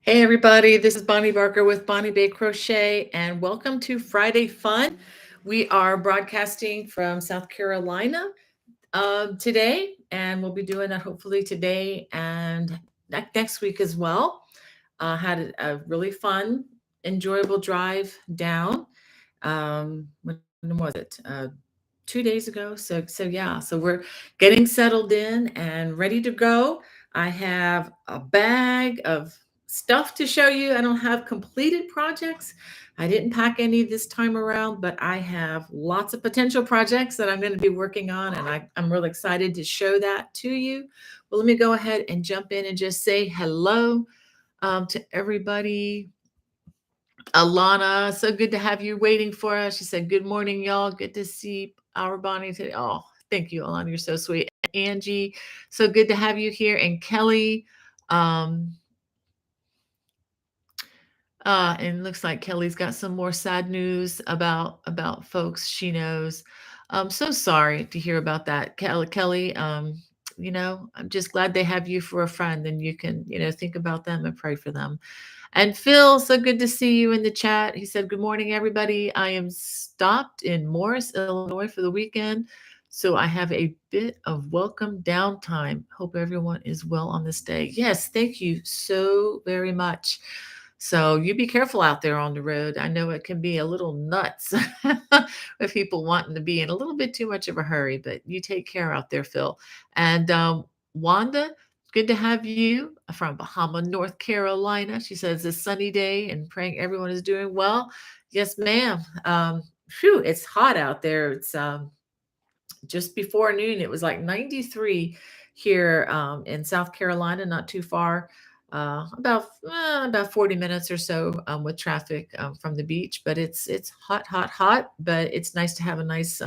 Hey everybody, this is Bonnie Barker with Bonnie Bay Crochet, and welcome to Friday Fun. We are broadcasting from South Carolina today, and we'll be doing that hopefully today and next week as well. Had a really fun, enjoyable drive down. When was it? 2 days ago. So yeah. So we're getting settled in and ready to go. I have a bag of stuff to show you. I don't have completed projects. I didn't pack any this time around, but I have lots of potential projects that I'm going to be working on, and I'm really excited to show that to you. Well, let me go ahead and jump in and just say hello to everybody. Alana, so good to have you waiting for us. She said, "Good morning, y'all. Good to see our Bonnie today." Oh, thank you, Alana. You're so sweet. Angie, so good to have you here. And Kelly, um, and looks like Kelly's got some more sad news about folks she knows. I'm so sorry to hear about that, Kelly. I'm just glad they have you for a friend, and you can, think about them and pray for them. And Phil, so good to see you in the chat. He said, "Good morning, everybody. I am stopped in Morris, Illinois for the weekend, so I have a bit of welcome downtime. Hope everyone is well on this day." Yes, thank you so very much. So you be careful out there on the road. I know it can be a little nuts with people wanting to be in a little bit too much of a hurry, but you take care out there, Phil. And Wanda, good to have you from Bahama, North Carolina. She says it's a sunny day and praying everyone is doing well. Yes, ma'am. It's hot out there. It's just before noon. It was like 93 here in South Carolina, not too far, about 40 minutes or so with traffic from the beach. But it's hot, hot, hot. But it's nice to have a nice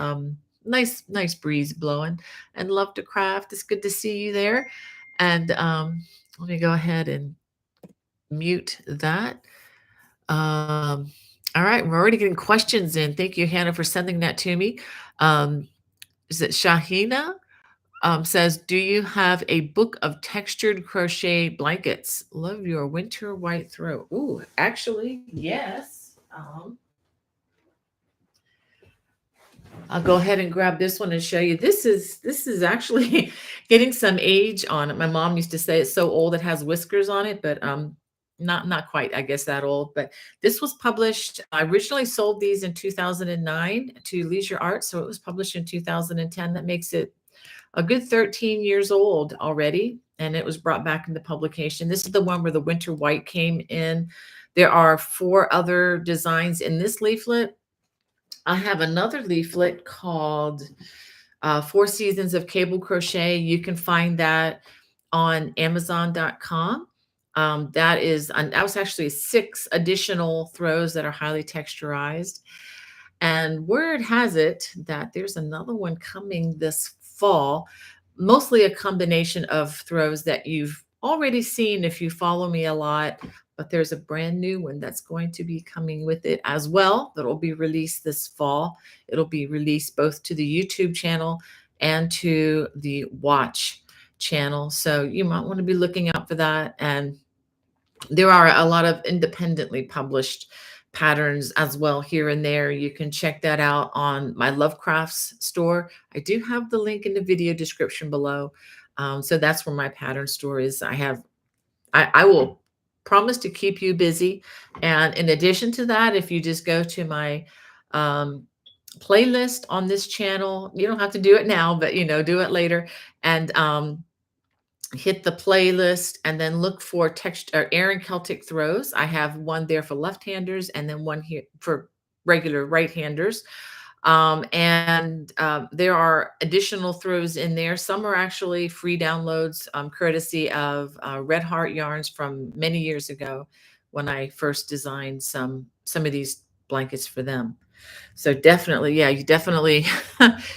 breeze blowing. And love to craft. It's good to see you there. And let me go ahead and mute that. Um, all right, we're already getting questions in. Thank you, Hannah, for sending that to me. Um, is it Shahina? Says, "Do you have a book of textured crochet blankets? Love your winter white throw." Ooh, actually, yes. I'll go ahead and grab this one and show you. This is actually getting some age on it. My mom used to say it's so old it has whiskers on it, but not quite, I guess, that old. But this was published. I originally sold these in 2009 to Leisure Arts, so it was published in 2010. That makes it a good 13 years old already, and it was brought back into publication. This is the one where the winter white came in. There are four other designs in this leaflet. I have another leaflet called Four Seasons of Cable Crochet. You can find that on Amazon.com. That was actually six additional throws that are highly texturized. And word has it that there's another one coming this fall, mostly a combination of throws that you've already seen if you follow me a lot. But there's a brand new one that's going to be coming with it as well, that will be released this fall. It'll be released both to the YouTube channel and to the Watch channel. So you might want to be looking out for that. And there are a lot of independently published patterns as well here and there. You can check that out on my Lovecrafts store. I do have the link in the video description below. So that's where my pattern store is. I will promise to keep you busy. And in addition to that, if you just go to my um, playlist on this channel, you don't have to do it now, but do it later. And hit the playlist and then look for text or Erin Celtic throws. I have one there for left-handers and then one here for regular right-handers. There are additional throws in there. Some are actually free downloads, courtesy of Red Heart Yarns from many years ago when I first designed some of these blankets for them. So definitely, yeah, you definitely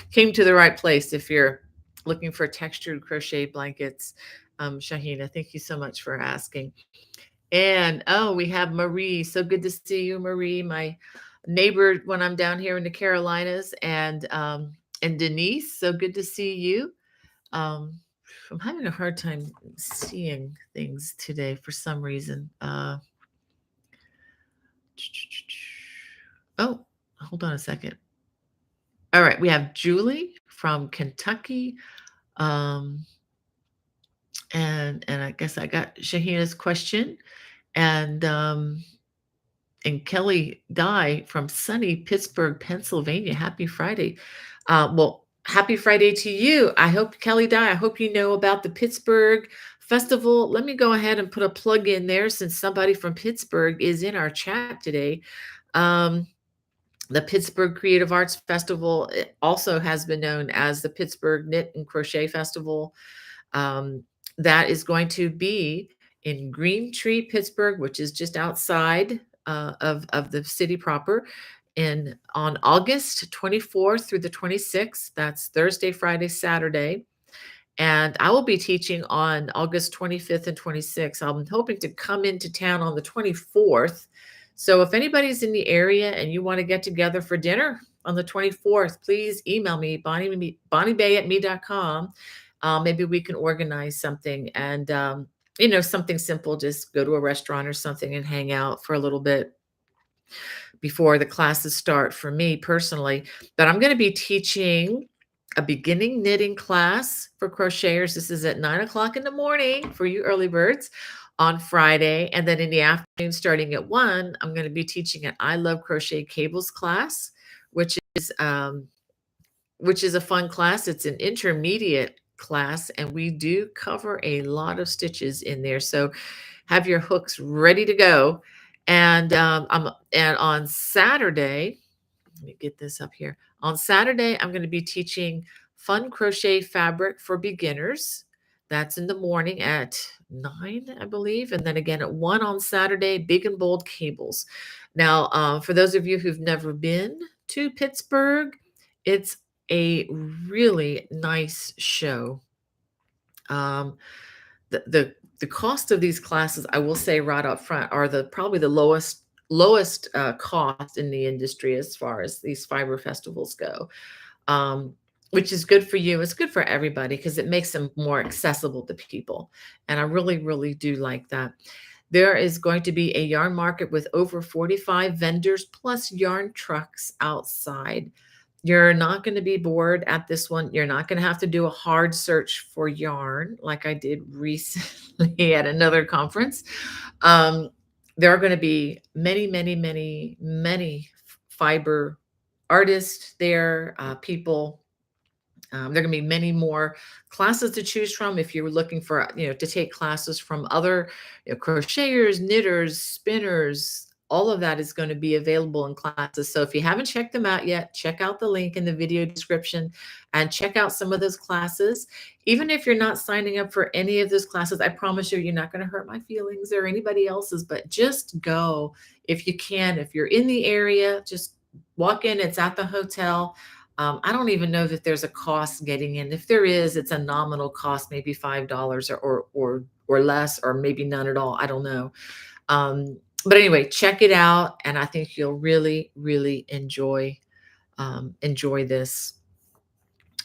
came to the right place if you're looking for textured crochet blankets. Shahina, thank you so much for asking. And oh, we have Marie. So good to see you, Marie, my neighbor when I'm down here in the Carolinas, and Denise. So good to see you. Um, I'm having a hard time seeing things today for some reason. Oh, hold on a second. All right, we have Julie from Kentucky. Um, and I guess I got Shahina's question. And Kelly Dye from sunny Pittsburgh, Pennsylvania. Happy Friday. Well, happy Friday to you. I hope, Kelly Dye, I hope you know about the Pittsburgh Festival. Let me go ahead and put a plug in there since somebody from Pittsburgh is in our chat today. Um, the Pittsburgh Creative Arts Festival also has been known as the Pittsburgh Knit and Crochet Festival. Um, that is going to be in Green Tree, Pittsburgh, which is just outside of the city proper, in on August 24th through the 26th. That's Thursday, Friday, Saturday. And I will be teaching on August 25th and 26th. I'm hoping to come into town on the 24th. So if anybody's in the area and you want to get together for dinner on the 24th, please email me, bonniebay@me.com. Maybe we can organize something and, something simple, just go to a restaurant or something and hang out for a little bit before the classes start for me personally. But I'm going to be teaching a beginning knitting class for crocheters. This is at 9 o'clock in the morning for you early birds on Friday. And then in the afternoon, starting at 1, I'm going to be teaching an I Love Crochet Cables class, which is a fun class. It's an intermediate class, and we do cover a lot of stitches in there. So have your hooks ready to go. And and on Saturday, let me get this up here. On Saturday, I'm going to be teaching fun crochet fabric for beginners. That's in the morning at 9, I believe. And then again at 1 on Saturday, big and bold cables. Now, for those of you who've never been to Pittsburgh, it's a really nice show. Um, the cost of these classes, I will say right up front, are probably the lowest cost in the industry as far as these fiber festivals go, um, which is good for you. It's good for everybody because it makes them more accessible to people. And I really, really do like that. There is going to be a yarn market with over 45 vendors plus yarn trucks outside. You're not going to be bored at this one. You're not going to have to do a hard search for yarn like I did recently at another conference. Um, there are going to be many, many, many, many fiber artists there, people. There are going to be many more classes to choose from if you're looking for, to take classes from other crocheters, knitters, spinners. All of that is going to be available in classes. So if you haven't checked them out yet, check out the link in the video description and check out some of those classes. Even if you're not signing up for any of those classes, I promise you're not going to hurt my feelings or anybody else's, but just go if you can. If you're in the area, just walk in. It's at the hotel. I don't even know that there's a cost getting in. If there is, it's a nominal cost, maybe $5 or less, or maybe none at all. I don't know. But anyway, check it out, and I think you'll really, really enjoy this.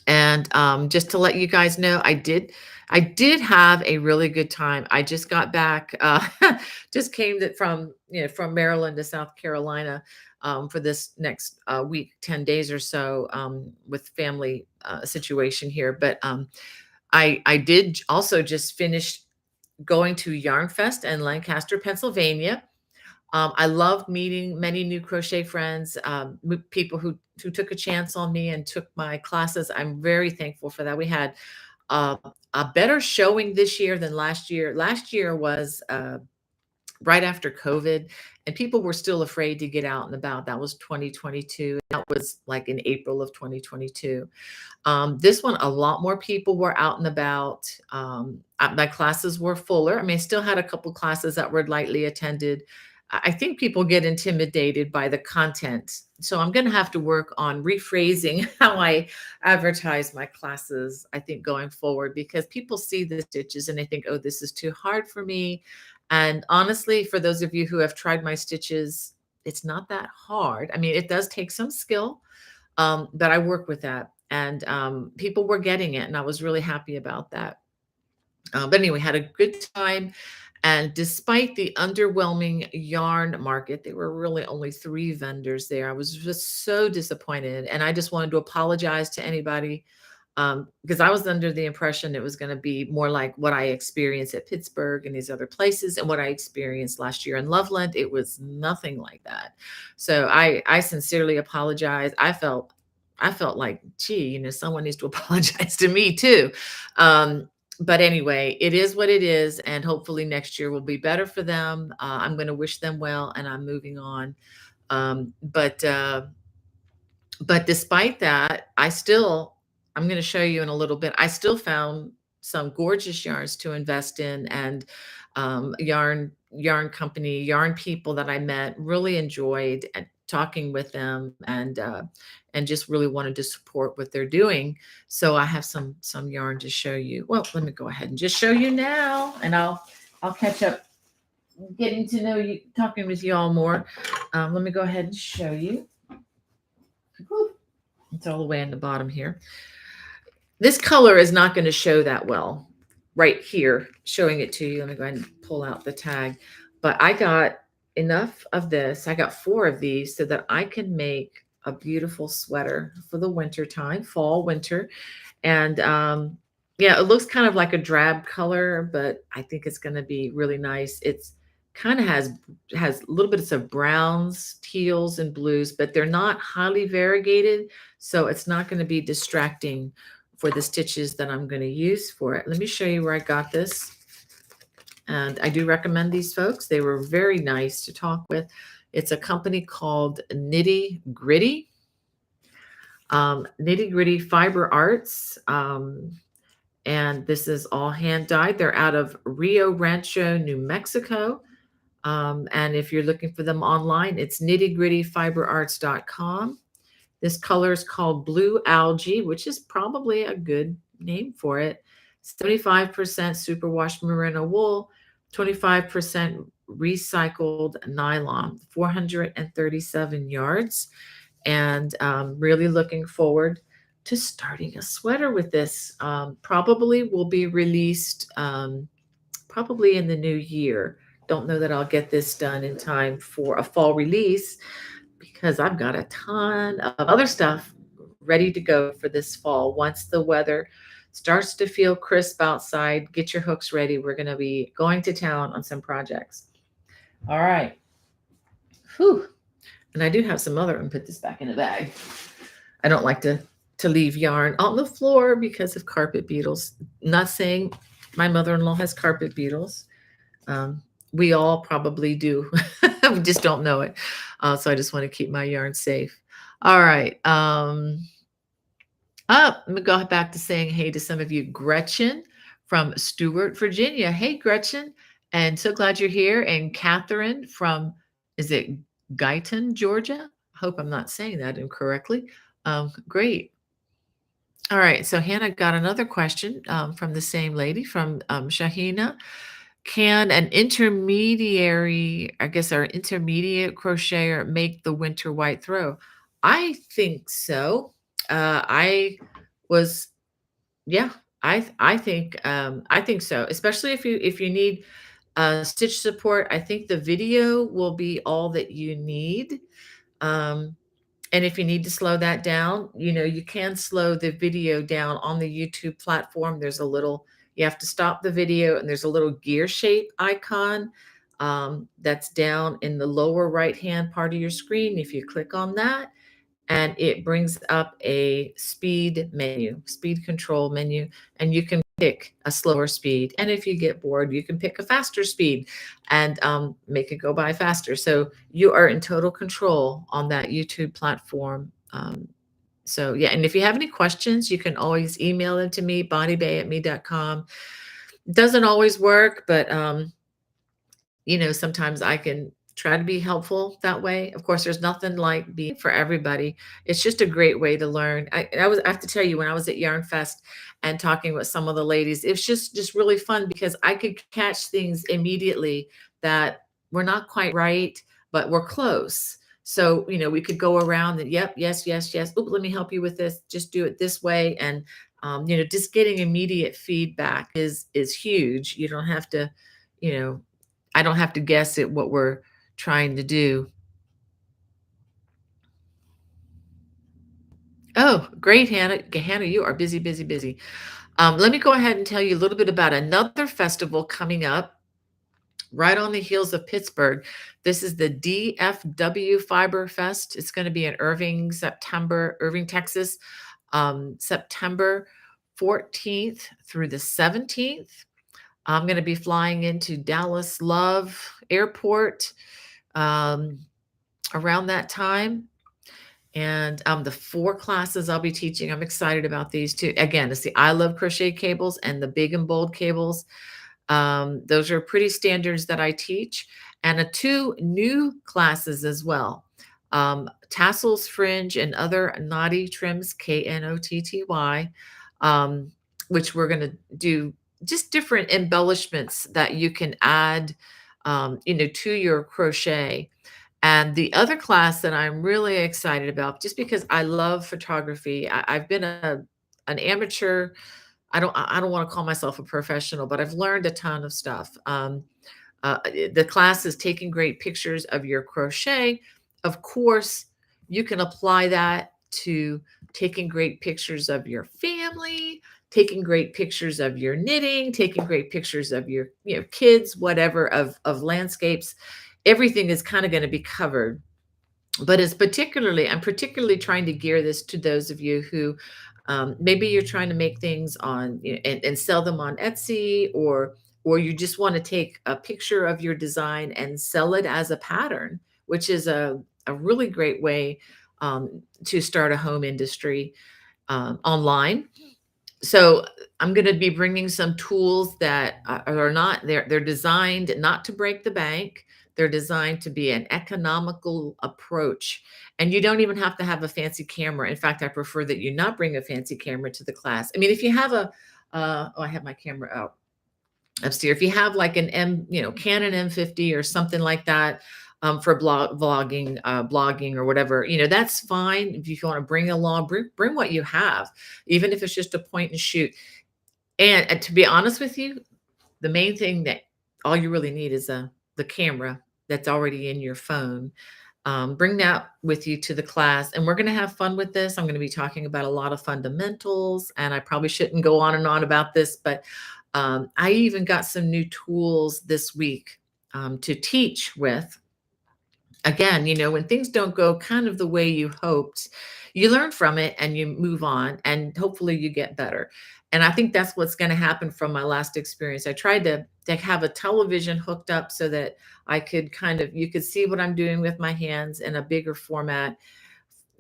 And just to let you guys know, I did have a really good time. I just got back, just came from Maryland to South Carolina for this next week, 10 days or so, with family situation here. But I did also just finish going to Yarn Fest in Lancaster, Pennsylvania. I loved meeting many new crochet friends, people who took a chance on me and took my classes. I'm very thankful for that. We had a better showing this year than last year. Last year was right after COVID, and people were still afraid to get out and about. That was 2022. That was like in April of 2022. This one, a lot more people were out and about. My classes were fuller. I mean, I still had a couple classes that were lightly attended. I think people get intimidated by the content. So I'm going to have to work on rephrasing how I advertise my classes, I think, going forward, because people see the stitches and they think, oh, this is too hard for me. And honestly, for those of you who have tried my stitches, it's not that hard. I mean, it does take some skill, but I work with that. And people were getting it, and I was really happy about that. But anyway, had a good time. And despite the underwhelming yarn market, there were really only 3 vendors there. I was just so disappointed. And I just wanted to apologize to anybody, because I was under the impression it was going to be more like what I experienced at Pittsburgh and these other places, and what I experienced last year in Loveland. It was nothing like that. So I sincerely apologize. I felt like, gee, someone needs to apologize to me too. Um, but anyway, it is what it is, and hopefully next year will be better for them. I'm going to wish them well, and I'm moving on. But despite that, I'm going to show you in a little bit. I still found some gorgeous yarns to invest in, and yarn company, yarn people that I met, really enjoyed talking with them, and just really wanted to support what they're doing. So I have some yarn to show you. Well, let me go ahead and just show you now, and I'll catch up getting to know you, talking with you all more. Let me go ahead and show you. It's all the way in the bottom here. This color is not going to show that well right here, showing it to you. Let me go ahead and pull out the tag. But I got enough of this. I got 4 of these so that I can make a beautiful sweater for the winter time, fall, winter. And yeah, it looks kind of like a drab color, but I think it's going to be really nice. It's kind of has little bits of browns, teals, and blues, but they're not highly variegated, so it's not going to be distracting for the stitches that I'm going to use for it. Let me show you where I got this. And I do recommend these folks. They were very nice to talk with. It's a company called Nitty Gritty. Nitty Gritty Fiber Arts. And this is all hand dyed. They're out of Rio Rancho, New Mexico. And if you're looking for them online, it's nittygrittyfiberarts.com. This color is called Blue Algae, which is probably a good name for it. 75% superwash merino wool, 25% recycled nylon, 437 yards. And really looking forward to starting a sweater with this. Probably will be released probably in the new year. Don't know that I'll get this done in time for a fall release, because I've got a ton of other stuff ready to go for this fall. Once the weather starts to feel crisp outside, get your hooks ready. We're going to be going to town on some projects. All right. Whew. And I do have some other, and put this back in the bag. I don't like to leave yarn on the floor because of carpet beetles. Not saying my mother-in-law has carpet beetles. We all probably do. We just don't know it. So I just want to keep my yarn safe. All right. Let me go back to saying hey to some of you. Gretchen from Stewart, Virginia. Hey, Gretchen. And so glad you're here. And Catherine from, is it Guyton, Georgia? Hope I'm not saying that incorrectly. Great. All right. So Hannah got another question from the same lady, from Shahina. Can an intermediary, I guess, or intermediate crocheter make the winter white throw? I think so. I was, yeah, I think so. Especially if you need stitch support. I think the video will be all that you need. And if you need to slow that down, you can slow the video down on the YouTube platform. You have to stop the video, and there's a little gear shape icon that's down in the lower right-hand part of your screen. If you click on that, and it brings up a speed control menu, and you can pick a slower speed. And if you get bored, you can pick a faster speed and make it go by faster. So you are in total control on that YouTube platform. So yeah, and if you have any questions, you can always email them to me, bonniebay@me.com. Doesn't always work, but sometimes I can try to be helpful that way. Of course, there's nothing like being for everybody. It's just a great way to learn. I have to tell you, when I was at Yarn Fest and talking with some of the ladies, it's just really fun, because I could catch things immediately that were not quite right, but were close. So, we could go around and, yep, yes, yes, yes. Oop, let me help you with this. Just do it this way. And Just getting immediate feedback is huge. You don't have to, you know, I don't have to guess at what we're trying to do. Oh, great, Hannah. Hannah, you are busy, busy, busy. Let me go ahead and tell you a little bit about another festival coming up right on the heels of Pittsburgh. This is the DFW Fiber Fest. It's going to be in Irving, Texas, September 14th through the 17th. I'm going to be flying into Dallas Love Airport um, around that time. And the four classes I'll be teaching, I'm excited about these too. Again, it's the I Love Crochet cables and the big and bold cables. Those are pretty standards that I teach, and two new classes as well. Tassels, fringe, and other knotty trims, KNOTTY, um, which we're going to do just different embellishments that you can add, to your crochet. And the other class that I'm really excited about, just because I love photography, I've been an amateur. I don't want to call myself a professional, but I've learned a ton of stuff. The class is taking great pictures of your crochet. Of course, you can apply that to taking great pictures of your family, taking great pictures of your knitting, taking great pictures of your kids, whatever, of landscapes. Everything is kind of going to be covered, but I'm particularly trying to gear this to those of you who maybe you're trying to make things on and sell them on Etsy, or you just want to take a picture of your design and sell it as a pattern, which is a really great way to start a home industry online. So I'm going to be bringing some tools that are not they're designed not to break the bank. They're designed to be an economical approach. And you don't even have to have a fancy camera. In fact, I prefer that you not bring a fancy camera to the class. I mean, if you have I have my camera out upstairs. If you have like an Canon M50 or something like that, for blogging or whatever, that's fine. If you want to bring along, bring what you have, even if it's just a point and shoot. And to be honest with you, the main thing that all you really need is the camera that's already in your phone. Bring that with you to the class, and we're going to have fun with this. I'm going to be talking about a lot of fundamentals, and I probably shouldn't go on and on about this, but I even got some new tools this week to teach with. Again, when things don't go kind of the way you hoped, you learn from it and you move on, and hopefully you get better. And I think that's what's going to happen from my last experience. I tried to have a television hooked up so that I could you could see what I'm doing with my hands in a bigger format.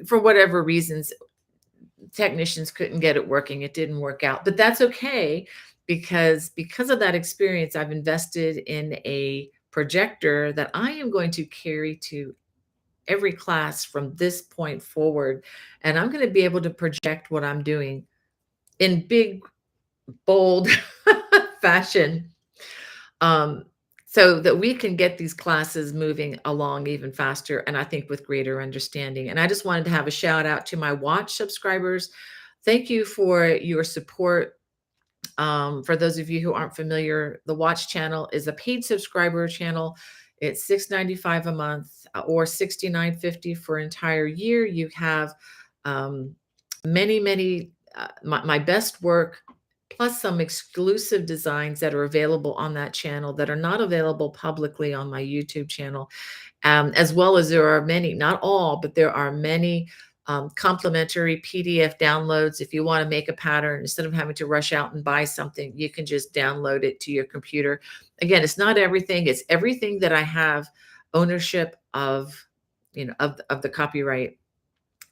For whatever reasons, technicians couldn't get it working. It didn't work out, but that's okay, because of that experience, I've invested in a projector that I am going to carry to every class from this point forward. And I'm going to be able to project what I'm doing in big, bold fashion, um, so that we can get these classes moving along even faster, and I think with greater understanding. And I just wanted to have a shout out to my watch subscribers. Thank you for your support. For those of you who aren't familiar, the Watch channel is a paid subscriber channel. It's $6.95 a month, or $69.50 for an entire year. You have um, many, my best work, plus some exclusive designs that are available on that channel that are not available publicly on my YouTube channel. As well as there are many, not all, but there are many complimentary PDF downloads. If you want to make a pattern, instead of having to rush out and buy something, you can just download it to your computer. Again, it's not everything. It's everything that I have ownership of, of the copyright,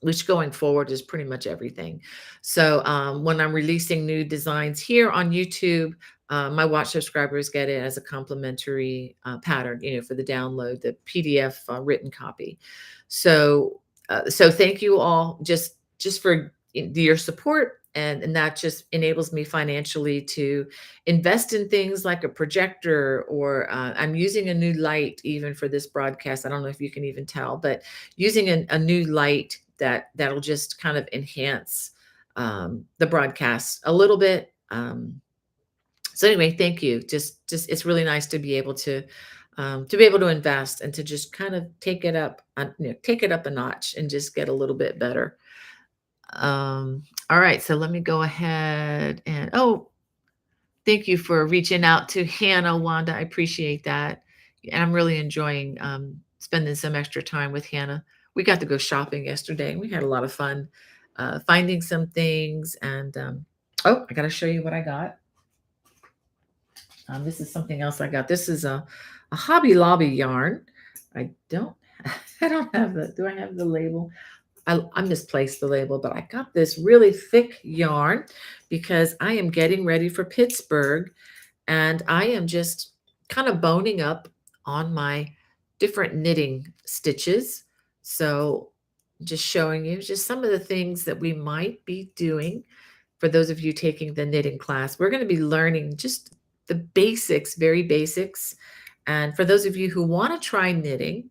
which going forward is pretty much everything. So when I'm releasing new designs here on YouTube, my watch subscribers get it as a complimentary pattern, for the download, the PDF written copy. So thank you all just for your support, and that just enables me financially to invest in things like a projector, or I'm using a new light even for this broadcast. I don't know if you can even tell, but using a new light that'll just kind of enhance the broadcast a little bit. So anyway, thank you. Just it's really nice to be able to invest and to just kind of take it up a notch and just get a little bit better. All right, so let me go ahead and thank you for reaching out to Hannah, Wanda. I appreciate that. And I'm really enjoying spending some extra time with Hannah. We got to go shopping yesterday and we had a lot of fun finding some things. And I got to show you what I got. This is something else I got. This is a Hobby Lobby yarn. I don't, I don't have do I have the label? I misplaced the label, but I got this really thick yarn because I am getting ready for Pittsburgh and I am just kind of boning up on my different knitting stitches. So just showing you just some of the things that we might be doing for those of you taking the knitting class. We're going to be learning just the basics, very basics. And for those of you who want to try knitting,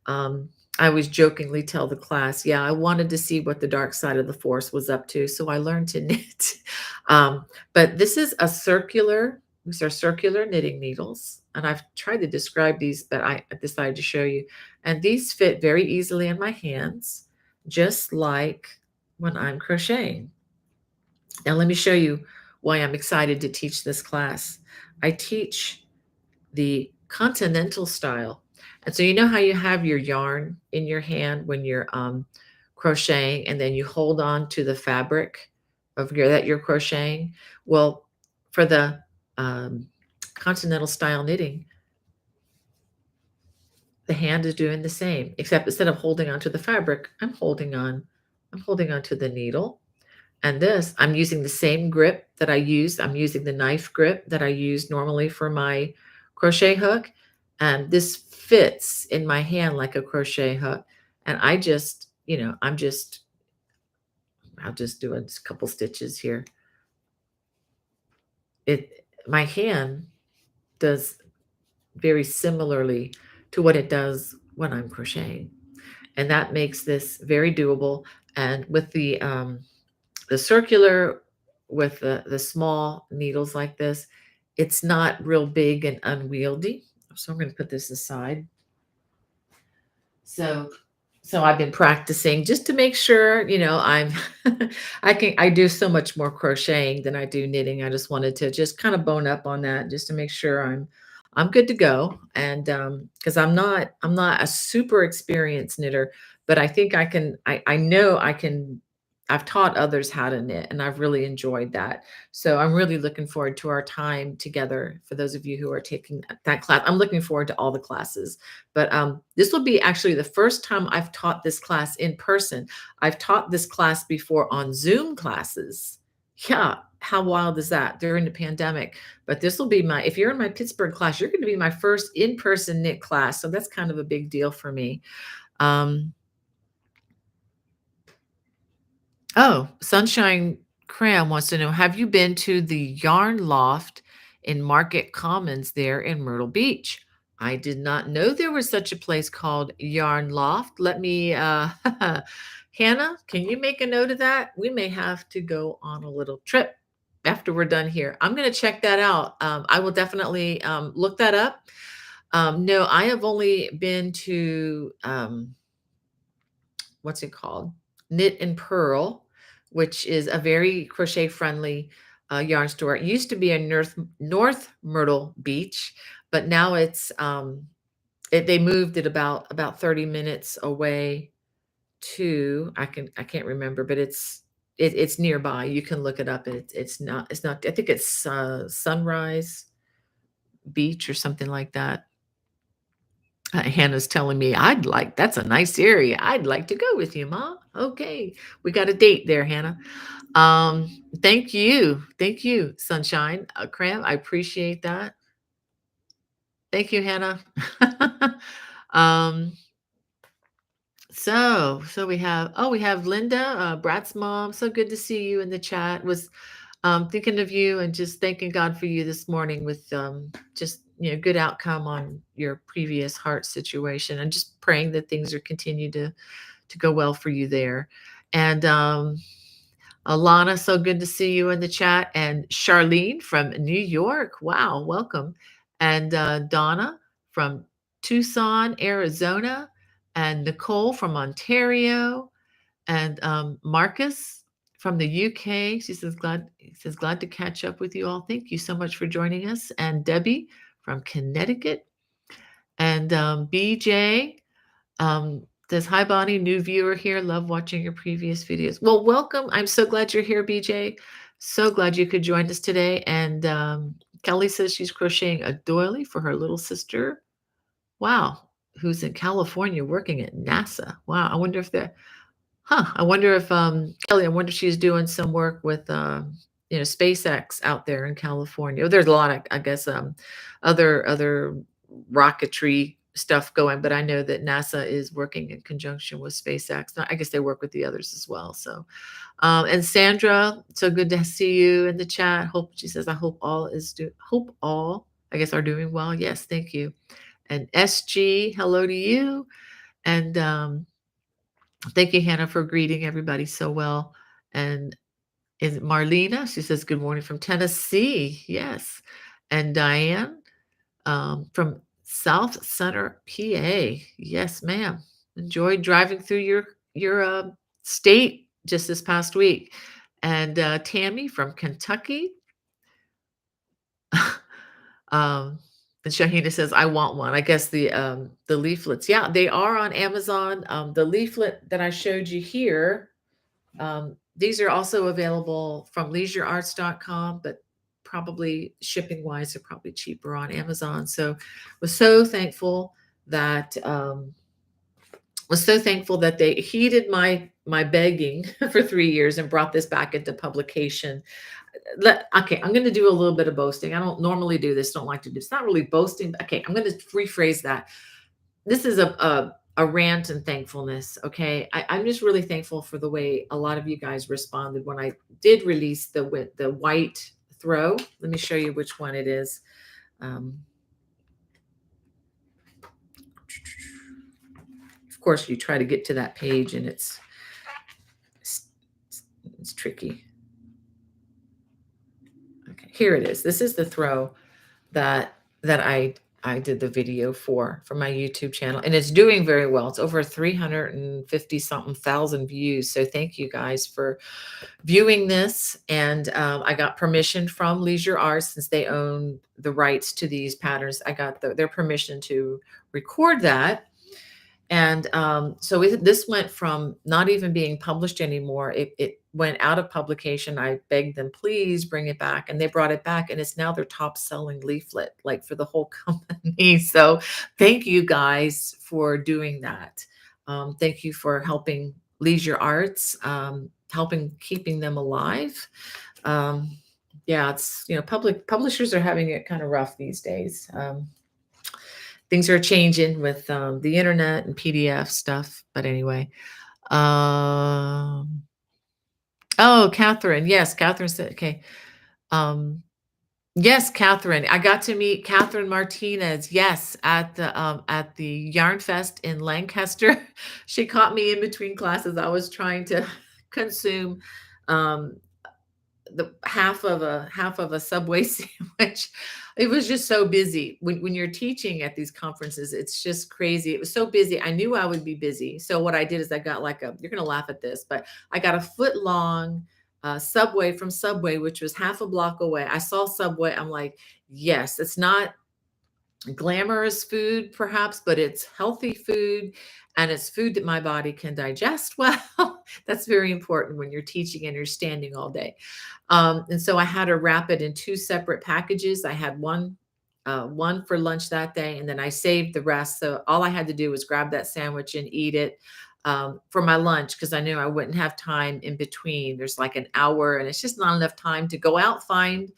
um, I always jokingly tell the class, yeah, I wanted to see what the dark side of the force was up to. So I learned to knit. But this is these are circular knitting needles. And I've tried to describe these, but I decided to show you. And these fit very easily in my hands, just like when I'm crocheting. Now, let me show you why I'm excited to teach this class. I teach the continental style. And so you know how you have your yarn in your hand when you're crocheting and then you hold on to the fabric of your that you're crocheting? Well, for the um, continental style knitting, the hand is doing the same, except instead of holding onto the fabric, I'm holding on to the needle. And this, I'm using the same grip that I use. I'm using the knife grip that I use normally for my crochet hook. And this fits in my hand like a crochet hook. And I just, I'll just do a couple stitches here. My hand does very similarly to what it does when I'm crocheting. And that makes this very doable. And with the circular with the small needles like this, it's not real big and unwieldy. So I'm going to put this aside. So so I've been practicing just to make sure, I'm I do so much more crocheting than I do knitting. I just wanted to just kind of bone up on that just to make sure I'm good to go. And because I'm not a super experienced knitter, but I think I know I can. I've taught others how to knit and I've really enjoyed that. So I'm really looking forward to our time together. For those of you who are taking that class, I'm looking forward to all the classes. But this will be actually the first time I've taught this class in person. I've taught this class before on Zoom classes. Yeah, how wild is that during the pandemic? But this will be if you're in my Pittsburgh class, you're going to be my first in-person knit class. So that's kind of a big deal for me. Um, Sunshine Cram wants to know, have you been to the Yarn Loft in Market Commons there in Myrtle Beach? I did not know there was such a place called Yarn Loft. Let me, Hannah, can you make a note of that? We may have to go on a little trip after we're done here. I'm going to check that out. I will definitely look that up. No, I have only been to, what's it called? Knit and Pearl, which is a very crochet friendly yarn store. It used to be in North Myrtle Beach, but now they moved it about 30 minutes away to I can't remember, but it's nearby. You can look it up. It's not I think it's Sunrise Beach or something like that. Hannah's telling me, that's a nice area. I'd like to go with you, Ma. Okay. We got a date there, Hannah. Thank you. Thank you, Sunshine. Cram, I appreciate that. Thank you, Hannah. um, so we have Linda, Brat's mom. So good to see you in the chat. Was thinking of you and just thanking God for you this morning with just good outcome on your previous heart situation and just praying that things are continue to go well for you there. And Alana, so good to see you in the chat. And Charlene from New York. Wow, welcome. And Donna from Tucson, Arizona. And Nicole from Ontario. And Marcus from the UK. He says, glad to catch up with you all. Thank you so much for joining us. And Debbie from Connecticut. And BJ says, hi, Bonnie, new viewer here. Love watching your previous videos. Well, welcome. I'm so glad you're here, BJ. So glad you could join us today. And Kelly says she's crocheting a doily for her little sister. Wow. Who's in California working at NASA. Wow. I wonder if they're, I wonder if Kelly, I wonder if she's doing some work with SpaceX out there in California. There's a lot of, I guess, other rocketry stuff going, but I know that NASA is working in conjunction with SpaceX. I guess they work with the others as well. So, and Sandra, so good to see you in the chat. Hope she says, I hope all, I guess, are doing well. Yes, thank you. And SG, hello to you. And thank you, Hannah, for greeting everybody so well. And is it Marlena? She says, good morning from Tennessee. Yes. And Diane from South Center, PA. Yes, ma'am. Enjoyed driving through your state just this past week. And Tammy from Kentucky. And Shahina says, I want one. I guess the leaflets. Yeah, they are on Amazon. The leaflet that I showed you here, these are also available from leisurearts.com, but probably shipping wise, they're probably cheaper on Amazon. So was so thankful that they heeded my begging for 3 years and brought this back into publication. Okay, I'm going to do a little bit of boasting. I don't normally do this. Don't like to do. It's not really boasting. Okay, I'm going to rephrase that. This is a rant and thankfulness. Okay, I'm just really thankful for the way a lot of you guys responded when I did release the white throw. Let me show you which one it is. Of course, you try to get to that page, and it's tricky. Okay, here it is. This is the throw that I did the video for my YouTube channel, and it's doing very well. It's over 350 something thousand views. So thank you guys for viewing this. And I got permission from Leisure Arts, since they own the rights to these patterns. I got their permission to record that. And so this went from not even being published anymore. It went out of publication. I begged them, please bring it back. And they brought it back. And it's now their top selling leaflet, like for the whole company. So thank you guys for doing that. Thank you for helping Leisure Arts, keeping them alive. Yeah, it's, publishers are having it kind of rough these days. Things are changing with the internet and PDF stuff. But anyway, oh, Catherine. Yes, Catherine said, okay. Yes, Catherine. I got to meet Catherine Martinez. Yes, at the Yarn Fest in Lancaster. She caught me in between classes. I was trying to consume the half of a Subway sandwich. It was just so busy. When you're teaching at these conferences, it's just crazy. It was so busy. I knew I would be busy. So what I did is I got you're going to laugh at this, but I got a foot long Subway from Subway, which was half a block away. I saw Subway. I'm like, yes, it's not glamorous food perhaps, but it's healthy food, and it's food that my body can digest well. That's very important when you're teaching and you're standing all day. And so I had to wrap it in 2 separate packages. I had one for lunch that day, and then I saved the rest. So all I had to do was grab that sandwich and eat it for my lunch, because I knew I wouldn't have time in between. There's like an hour, and it's just not enough time to go out, find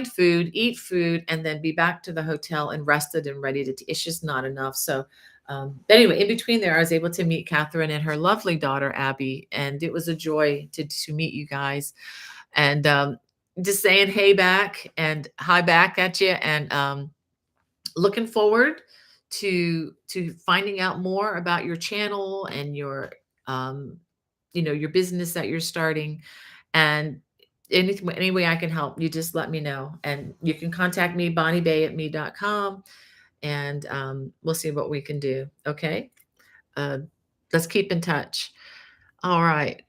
food, eat food, and then be back to the hotel and rested and ready to. It's just not enough. So but anyway, in between there, I was able to meet Catherine and her lovely daughter Abby, and it was a joy to meet you guys. And just saying hey back and hi back at you, and looking forward to finding out more about your channel and your your business that you're starting. And any way I can help, you just let me know. And you can contact me, bonniebay@me.com, and we'll see what we can do. Okay. Uh, let's keep in touch. All right.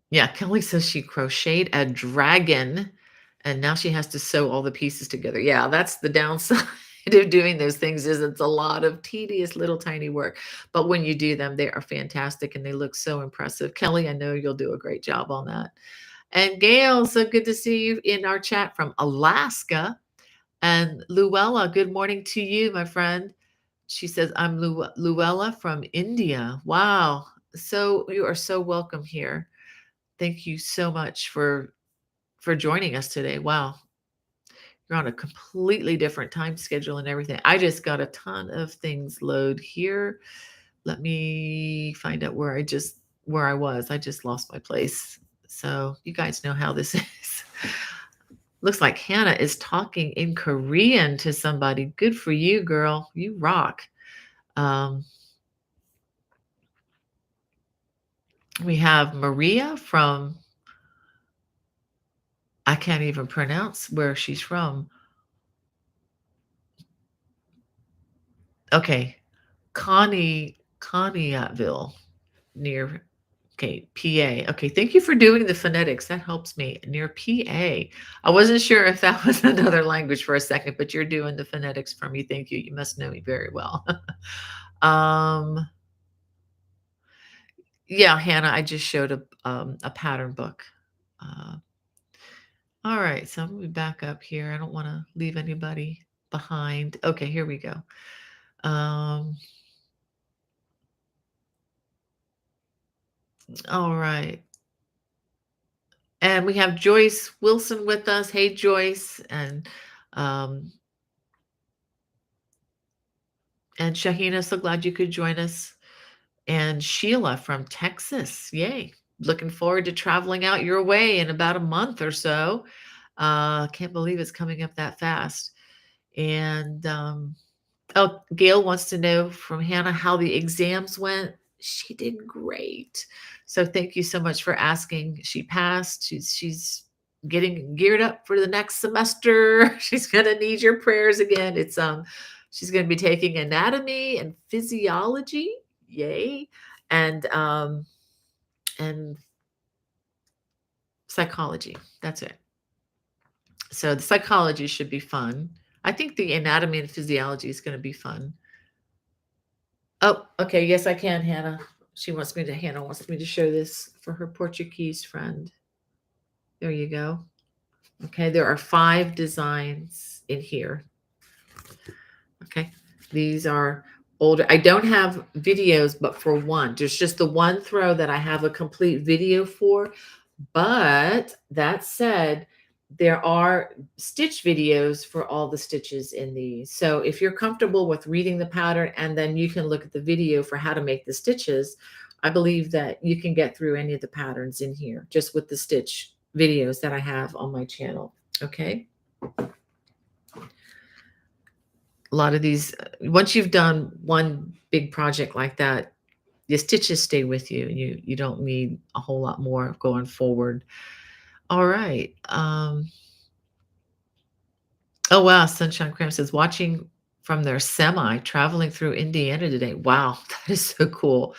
Yeah, Kelly says she crocheted a dragon and now she has to sew all the pieces together. Yeah, that's the downside of doing those things is it's a lot of tedious little tiny work. But when you do them, they are fantastic and they look so impressive. Kelly, I know you'll do a great job on that. And Gail, so good to see you in our chat from Alaska. And Luella, good morning to you, my friend. She says, I'm Luella from India. Wow. So you are so welcome here. Thank you so much for joining us today. Wow. You're on a completely different time schedule and everything. I just got a ton of things load here. Let me find out where I was. I just lost my place. So you guys know how this is. Looks like Hannah is talking in Korean to somebody. Good for you, girl. You rock. Um, we have Maria from, I can't even pronounce where she's from. Okay. Conneautville near, okay, PA. Okay, thank you for doing the phonetics. That helps me. Near PA. I wasn't sure if that was another language for a second, but you're doing the phonetics for me. Thank you. You must know me very well. um, yeah, Hannah, I just showed a pattern book. Uh, all right, so I'm gonna back up here. I don't want to leave anybody behind. Okay, here we go. Um, all right. And we have Joyce Wilson with us. Hey, Joyce. Um, and Shahina, so glad you could join us. And Sheila from Texas. Yay. Looking forward to traveling out your way in about a month or so. Can't believe it's coming up that fast. And oh, Gail wants to know from Hannah how the exams went. She did great. So thank you so much for asking. She passed. She's getting geared up for the next semester. She's gonna need your prayers again. It's she's gonna be taking anatomy and physiology. Yay. And psychology. That's it. So the psychology should be fun. I think the anatomy and physiology is going to be fun. Oh, okay. Yes, I can, Hannah. Hannah wants me to show this for her Portuguese friend. There you go. Okay, there are 5 designs in here. Okay, these are older. I don't have videos, but for one, there's just the one throw that I have a complete video for. But that said, there are stitch videos for all the stitches in these. So if you're comfortable with reading the pattern and then you can look at the video for how to make the stitches, I believe that you can get through any of the patterns in here just with the stitch videos that I have on my channel. Okay. A lot of these, once you've done one big project like that, the stitches stay with you. You don't need a whole lot more going forward. All right. Oh wow, Sunshine Cram says watching from their semi traveling through Indiana today. Wow, that is so cool.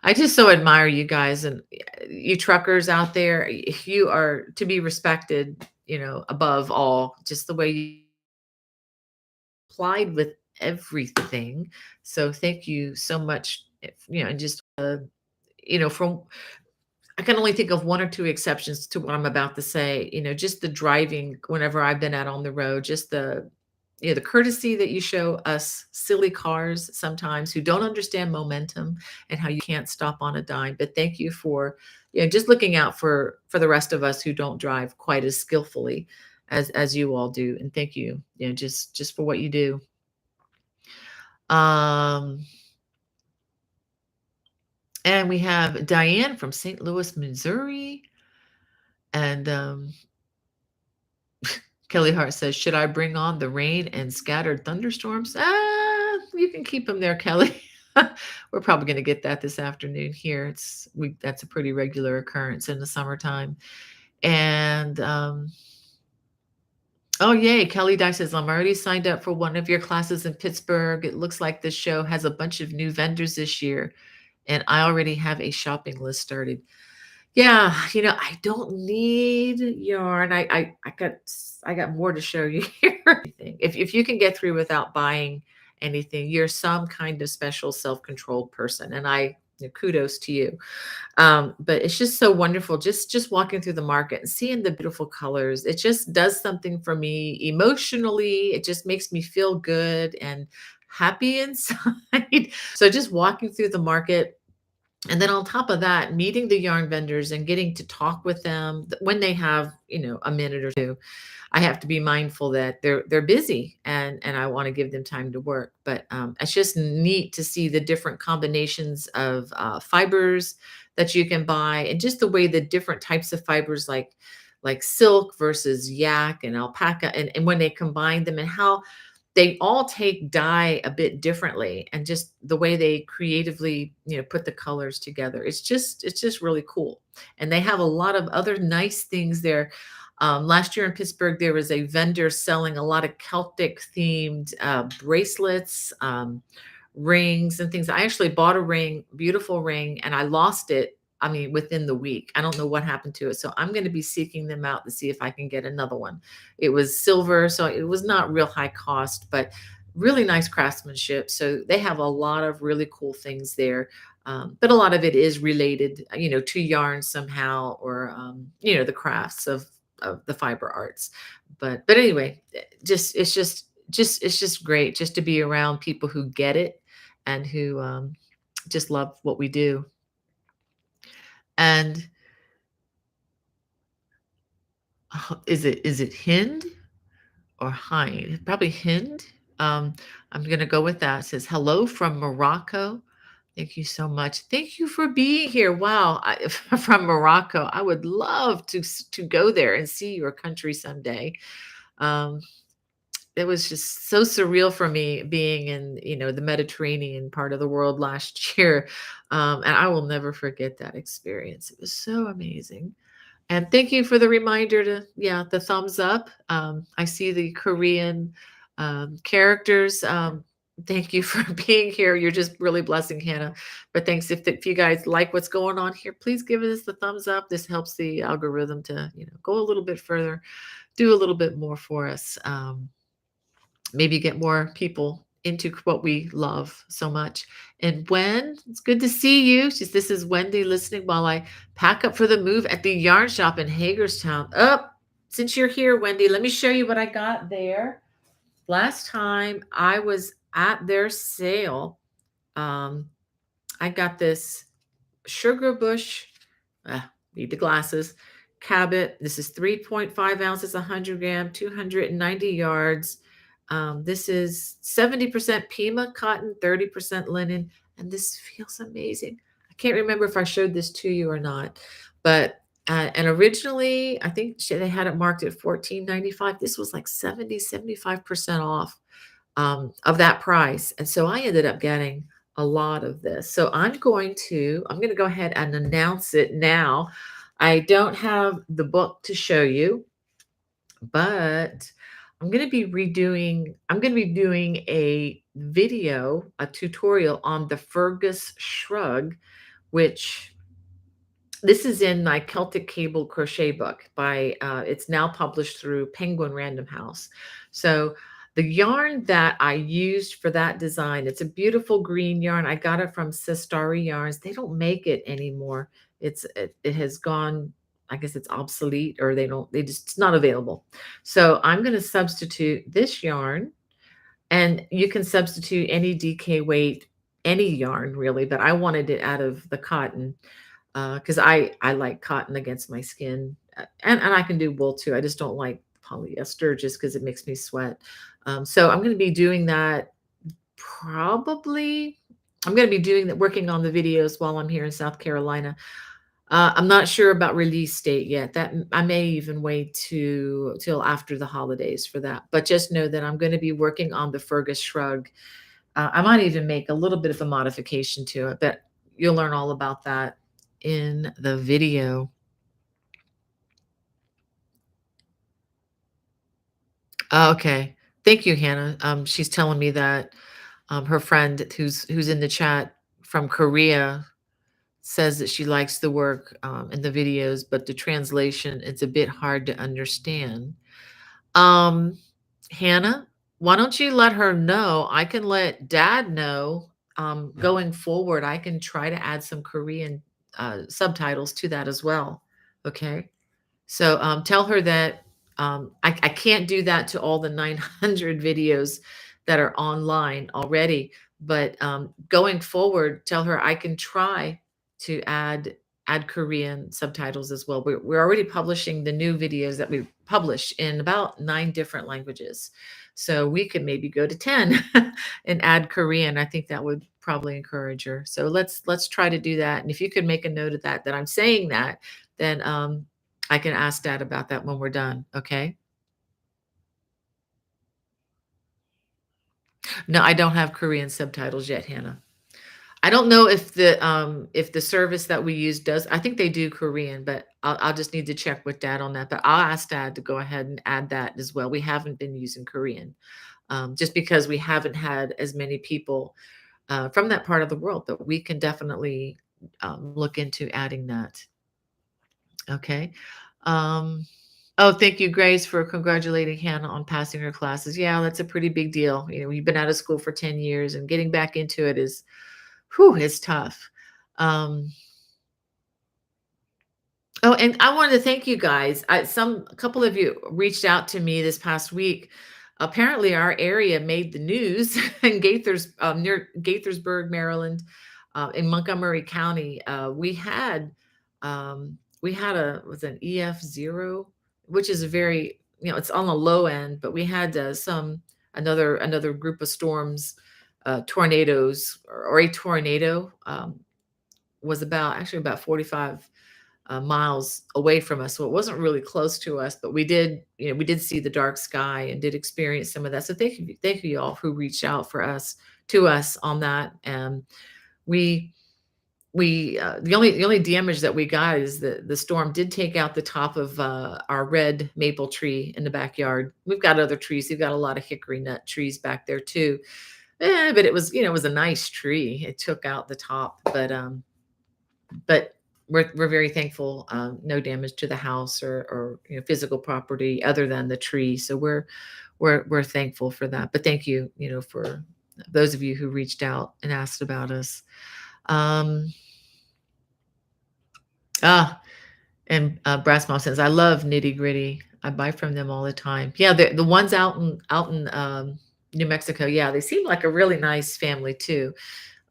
I just so admire you guys and you truckers out there. You are to be respected, above all, just the way you applied with everything. So thank you so much. And just from I can only think of 1 or 2 exceptions to what I'm about to say, just the driving whenever I've been out on the road, just the courtesy that you show us silly cars sometimes who don't understand momentum and how you can't stop on a dime. But thank you for, just looking out for the rest of us who don't drive quite as skillfully as you all do. And thank you, just for what you do. Um, and we have Diane from St. Louis, Missouri. And Kelly Hart says, should I bring on the rain and scattered thunderstorms? You can keep them there, Kelly. We're probably gonna get that this afternoon here. That's a pretty regular occurrence in the summertime. And, oh, yay, Kelly Dye says, "I'm already signed up for one of your classes in Pittsburgh. It looks like this show has a bunch of new vendors this year, and I already have a shopping list started." Yeah, I don't need yarn. I got more to show you here. If you can get through without buying anything, you're some kind of special self-controlled person, and kudos to you. But it's just so wonderful just walking through the market and seeing the beautiful colors. It just does something for me emotionally. It just makes me feel good and happy inside. So just walking through the market, and then on top of that, meeting the yarn vendors and getting to talk with them when they have, a minute or two. I have to be mindful that they're busy, and I want to give them time to work. But it's just neat to see the different combinations of fibers that you can buy, and just the way the different types of fibers, like silk versus yak and alpaca, and when they combine them, and how they all take dye a bit differently, and just the way they creatively, put the colors together. It's just really cool. And they have a lot of other nice things there. Last year in Pittsburgh, there was a vendor selling a lot of Celtic themed bracelets, rings, and things. I actually bought a ring, beautiful ring, and I lost it. I mean, within the week. I don't know what happened to it. So I'm going to be seeking them out to see if I can get another one. It was silver, so it was not real high cost, but really nice craftsmanship. So they have a lot of really cool things there. But a lot of it is related, to yarn somehow, or the crafts of the fiber arts. But anyway, it's just great just to be around people who get it, and who just love what we do. And is it Hind or Hind? Probably Hind. Um, I'm gonna go with that. It says hello from Morocco. Thank you so much. Thank you for being here. Wow, from Morocco. I would love to go there and see your country someday. Um, it was just so surreal for me being in, the Mediterranean part of the world last year. And I will never forget that experience. It was so amazing. And thank you for the reminder yeah, the thumbs up. I see the Korean characters. Thank you for being here. You're just really blessing Hannah. But thanks. If you guys like what's going on here, please give us the thumbs up. This helps the algorithm to, go a little bit further, do a little bit more for us. Maybe get more people into what we love so much. And it's good to see you. This is Wendy listening while I pack up for the move at the yarn shop in Hagerstown. Since you're here, Wendy, let me show you what I got there. Last time I was at their sale, I got this sugar bush, need the glasses, Cabot. This is 3.5 ounces, 100 gram, 290 yards. This is 70% Pima cotton, 30% linen, and this feels amazing. I can't remember if I showed this to you or not, but and originally I think they had it marked at 14.95. This was like 75% off of that price, and so I ended up getting a lot of this. So I'm going to go ahead and announce it now. I don't have the book to show you, but I'm going to be doing a video, a tutorial on the Fergus shrug, which this is in my Celtic Cable Crochet book it's now published through Penguin Random House. So the yarn that I used for that design, it's a beautiful green yarn. I got it from Sistari Yarns. They don't make it anymore. It has gone, I guess it's obsolete, or it's not available. So I'm going to substitute this yarn, and you can substitute any DK weight, any yarn really, but I wanted it out of the cotton because I like cotton against my skin, and I can do wool too. I just don't like polyester just because it makes me sweat. So I'm going to be doing that probably. I'm going to be doing that, working on the videos while I'm here in South Carolina. I'm not sure about release date yet. That I may even wait till after the holidays for that. But just know that I'm going to be working on the Fergus shrug, I might even make a little bit of a modification to it, but you'll learn all about that in the video. Okay. Thank you, Hannah. She's telling me that her friend who's in the chat from Korea says that she likes the work in the videos, but the translation it's a bit hard to understand. Um, Hannah, why don't you let her know? I can let Dad know. Going forward, I can try to add some Korean subtitles to that as well. Okay. So tell her that I can't do that to all the 900 videos that are online already. But going forward, tell her I can try to add Korean subtitles as well. We're already publishing the new videos that we publish in about 9 different languages. So we could maybe go to 10 and add Korean. I think that would probably encourage her. So let's try to do that. And if you could make a note of that, that I'm saying that, then I can ask Dad about that when we're done, okay? No, I don't have Korean subtitles yet, Hannah. I don't know if the service that we use does I think they do Korean, but I'll just need to check with Dad on that, but I'll ask Dad to go ahead and add that as well. We haven't been using Korean, just because we haven't had as many people, from that part of the world, but we can definitely, look into adding that. Okay. Um, oh, thank you, Grace, for congratulating Hannah on passing her classes. Yeah, that's a pretty big deal. You know, we've been out of school for 10 years and getting back into it is, whew, it's tough. Um, oh, and I wanted to thank you guys. A couple of you reached out to me this past week. Apparently, our area made the news in near Gaithersburg, Maryland, in Montgomery County. We had a was an EF0, which is a very it's on the low end, but we had some another group of storms, tornadoes or a tornado was about 45 miles away from us. So it wasn't really close to us, but we did see the dark sky and did experience some of that. So thank you all who reached out to us on that. And we, the only damage that we got is the storm did take out the top of our red maple tree in the backyard. We've got other trees. We've got a lot of hickory nut trees back there too. But it was a nice tree. It took out the top, but we're very thankful. No damage to the house or physical property other than the tree. So we're thankful for that. But thank you, for those of you who reached out and asked about us. Um, ah, and Brass Mom says I love Nitty Gritty. I buy from them all the time. Yeah, the ones out in New Mexico. Yeah, they seem like a really nice family too.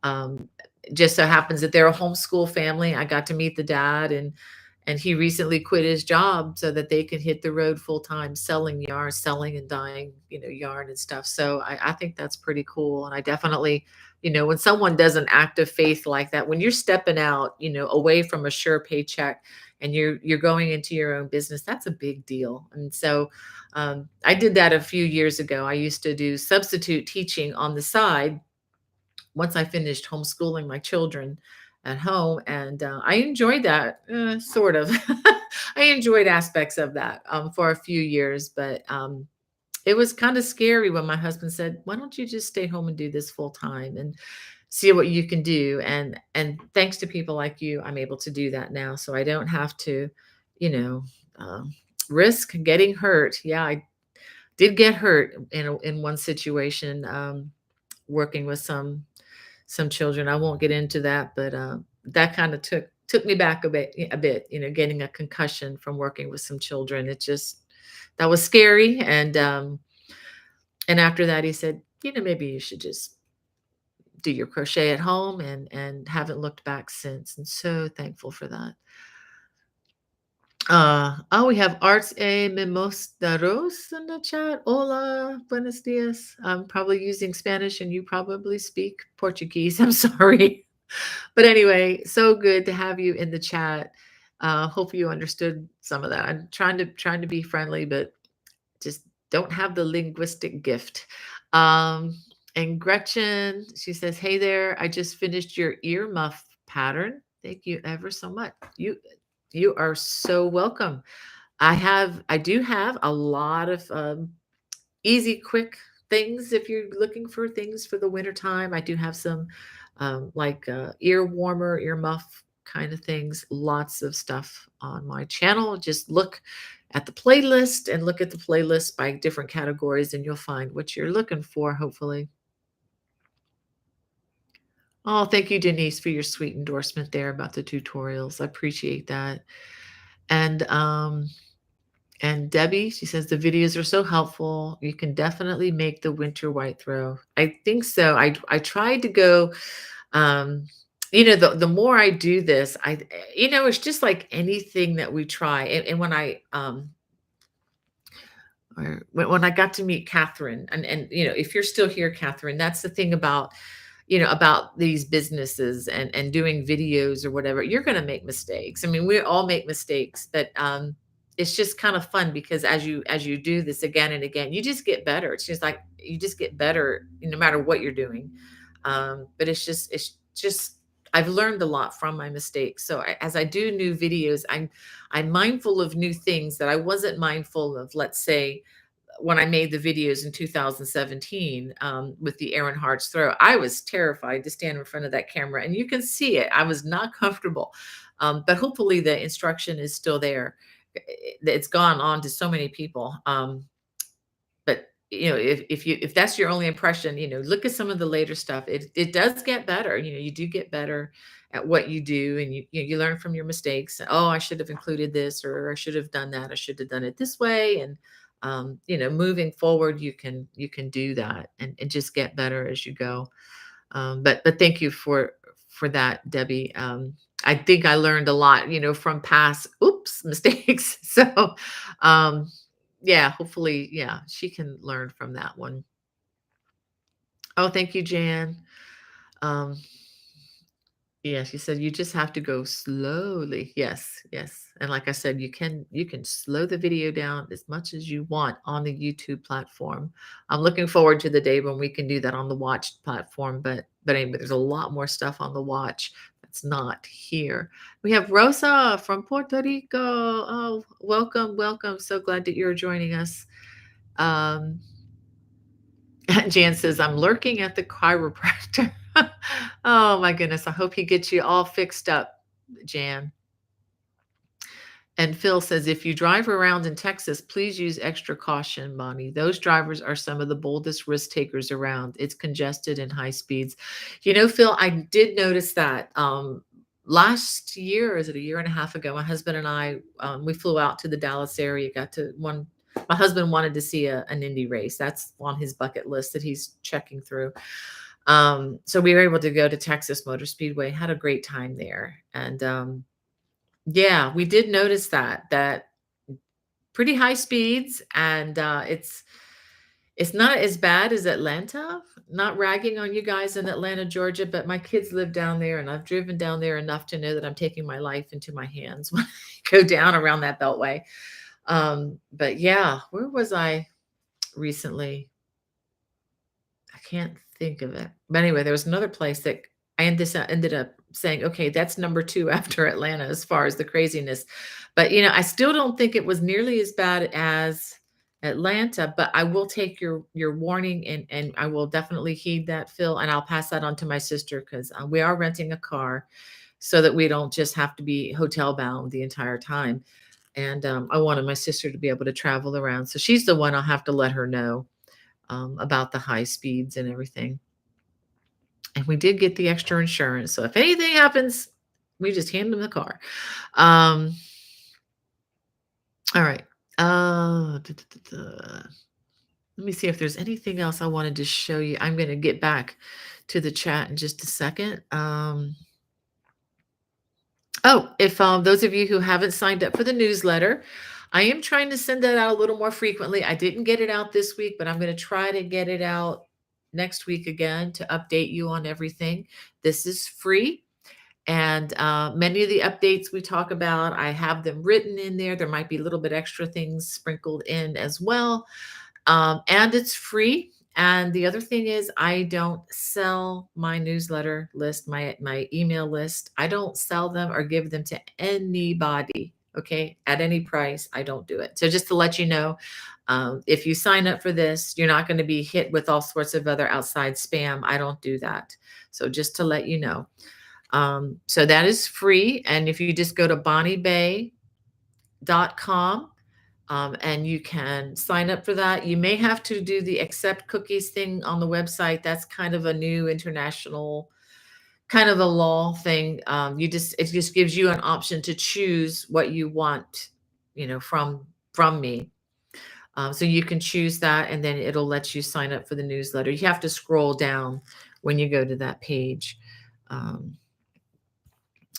Um, just so happens that they're a homeschool family. I got to meet the dad and he recently quit his job so that they could hit the road full time selling yarn, selling and dyeing, yarn and stuff. So I think that's pretty cool. And I definitely, when someone does an act of faith like that, when you're stepping out, away from a sure paycheck and you're going into your own business, that's a big deal. And so I did that a few years ago. I used to do substitute teaching on the side once I finished homeschooling my children at home, and I enjoyed that sort of. I enjoyed aspects of that for a few years, but it was kind of scary when my husband said, "Why don't you just stay home and do this full time and see what you can do?" And thanks to people like you, I'm able to do that now, so I don't have to, you know, um, risk getting hurt. Yeah, I did get hurt in one situation working with some children. I won't get into that, but that kind of took me back a bit, getting a concussion from working with some children. It just that was scary. And after that, he said, maybe you should just do your crochet at home, and haven't looked back since. And so thankful for that. Oh, we have Arts A Mimostaros in the chat. Hola, buenos dias. I'm probably using Spanish and you probably speak Portuguese. I'm sorry. But anyway, so good to have you in the chat. Hope you understood some of that. I'm trying to be friendly, but just don't have the linguistic gift. Um, And Gretchen, she says, "Hey there, I just finished your ear muff pattern. Thank you ever so much. You are so welcome. I do have a lot of easy, quick things if you're looking for things for the winter time. I do have some like ear warmer, ear muff kind of things. Lots of stuff on my channel. Just look at the playlist and look at the playlist by different categories, and you'll find what you're looking for, hopefully. Oh, thank you, Denise, for your sweet endorsement there about the tutorials. I appreciate that. And and Debbie, she says the videos are so helpful. You can definitely make the winter white throw. I think so. I tried to go the more I do this, it's just like anything that we try. And when I or when I got to meet Catherine, and if you're still here, Catherine, that's the thing about these businesses and doing videos or whatever. You're going to make mistakes. I mean, we all make mistakes, but it's just kind of fun because as you do this again and again, you just get better. It's just like you just get better no matter what you're doing. But it's just I've learned a lot from my mistakes. So as I do new videos, I'm mindful of new things that I wasn't mindful of. Let's say when I made the videos in 2017 with the Aaron Hart's throw, I was terrified to stand in front of that camera, and you can see it. I was not comfortable, but hopefully the instruction is still there. It's gone on to so many people. But if that's your only impression, look at some of the later stuff. It does get better. You do get better at what you do, and you learn from your mistakes. Oh, I should have included this, or I should have done that. I should have done it this way. And moving forward, you can do that and just get better as you go. But thank you for that, Debbie. I think I learned a lot, from past oops mistakes. So um, yeah, hopefully, yeah, she can learn from that one. Oh, thank you, Jan. Um, yeah, she said you just have to go slowly. Yes, yes. And like I said, you can slow the video down as much as you want on the YouTube platform. I'm looking forward to the day when we can do that on the Watch platform, but anyway, there's a lot more stuff on the Watch that's not here. We have Rosa from Puerto Rico. Oh, welcome, welcome. So glad that you're joining us. Um, Jan says, I'm lurking at the chiropractor. Oh my goodness. I hope he gets you all fixed up, Jan. And Phil says, if you drive around in Texas, please use extra caution, Bonnie. Those drivers are some of the boldest risk takers around. It's congested and high speeds. Phil, I did notice that last year, or is it a year and a half ago, my husband and I, we flew out to the Dallas area, my husband wanted to see an Indy race. That's on his bucket list that he's checking through. So we were able to go to Texas Motor Speedway, had a great time there. And yeah, we did notice that pretty high speeds, and it's not as bad as Atlanta. Not ragging on you guys in Atlanta, Georgia, but my kids live down there, and I've driven down there enough to know that I'm taking my life into my hands when I go down around that beltway. But yeah, where was I recently? I can't think of it. But anyway, there was another place that I ended up saying, okay, that's number two after Atlanta as far as the craziness. But I still don't think it was nearly as bad as Atlanta. But I will take your warning, and I will definitely heed that, Phil, and I'll pass that on to my sister because we are renting a car so that we don't just have to be hotel bound the entire time. And I wanted my sister to be able to travel around, so she's the one I'll have to let her know about the high speeds and everything. And we did get the extra insurance. So if anything happens, we just hand them the car. Um, all right. Let me see if there's anything else I wanted to show you. I'm going to get back to the chat in just a second. If those of you who haven't signed up for the newsletter, I am trying to send that out a little more frequently. I didn't get it out this week, but I'm going to try to get it out next week again to update you on everything. This is free. And many of the updates we talk about, I have them written in there. There might be a little bit extra things sprinkled in as well. And it's free. And the other thing is I don't sell my newsletter list, my email list. I don't sell them or give them to anybody, okay, at any price. I don't do it. So just to let you know, if you sign up for this, you're not going to be hit with all sorts of other outside spam. I don't do that. So just to let you know. So that is free. And if you just go to bonniebay.com, and you can sign up for that. You may have to do the accept cookies thing on the website. That's kind of a new international kind of a law thing. It just gives you an option to choose what you want, from me. So you can choose that, and then it'll let you sign up for the newsletter. You have to scroll down when you go to that page. Um,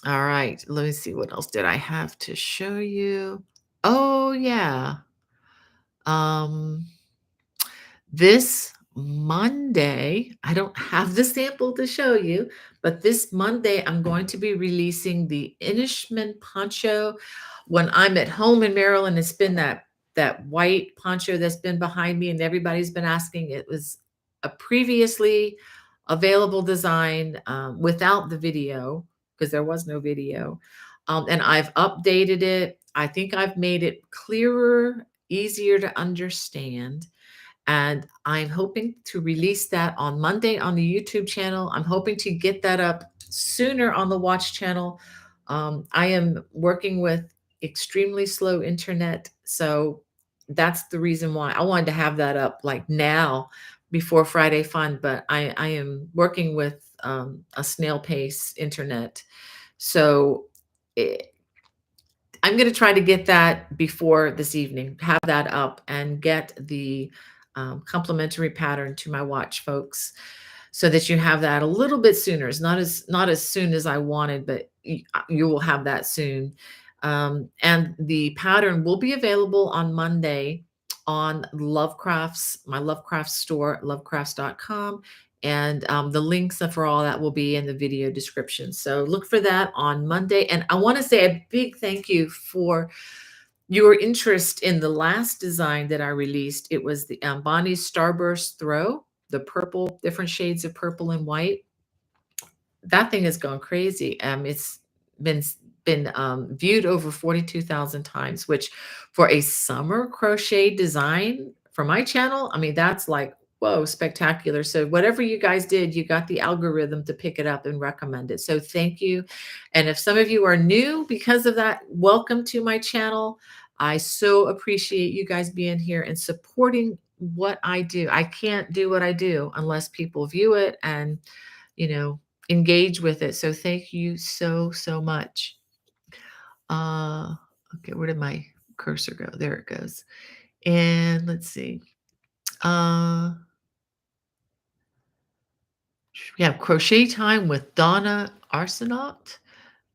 all right, let me see, what else did I have to show you? Oh yeah. Um, This Monday, I don't have the sample to show you, but this Monday, I'm going to be releasing the Inishmann Poncho. When I'm at home in Maryland, it's been that white poncho that's been behind me, and everybody's been asking. It was a previously available design, without the video, because there was no video. And I've updated it. I think I've made it clearer, easier to understand, and I'm hoping to release that on Monday on the YouTube channel. I'm hoping to get that up sooner on the Watch channel. I am working with extremely slow internet, so that's the reason why I wanted to have that up like now before Friday Fun. But I am working with a snail pace internet, so I'm going to try to get that before this evening, have that up and get the complimentary pattern to my watch folks, so that you have that a little bit sooner. It's not as soon as I wanted, but you will have that soon. And the pattern will be available on Monday on my Lovecraft store, lovecrafts.com. And the links for all that will be in the video description. So look for that on Monday. And I want to say a big thank you for your interest in the last design that I released. It was the Bonnie's Starburst Throw, the purple, different shades of purple and white. That thing has gone crazy. It's been viewed over 42,000 times, which for a summer crochet design for my channel, I mean, that's like, whoa, spectacular. So whatever you guys did, you got the algorithm to pick it up and recommend it. So thank you. And if some of you are new because of that, welcome to my channel. I so appreciate you guys being here and supporting what I do. I can't do what I do unless people view it and, you know, engage with it. So thank you so, so much. Okay, where did my cursor go? There it goes. And let's see. Uh, we have crochet time with Donna Arsenault.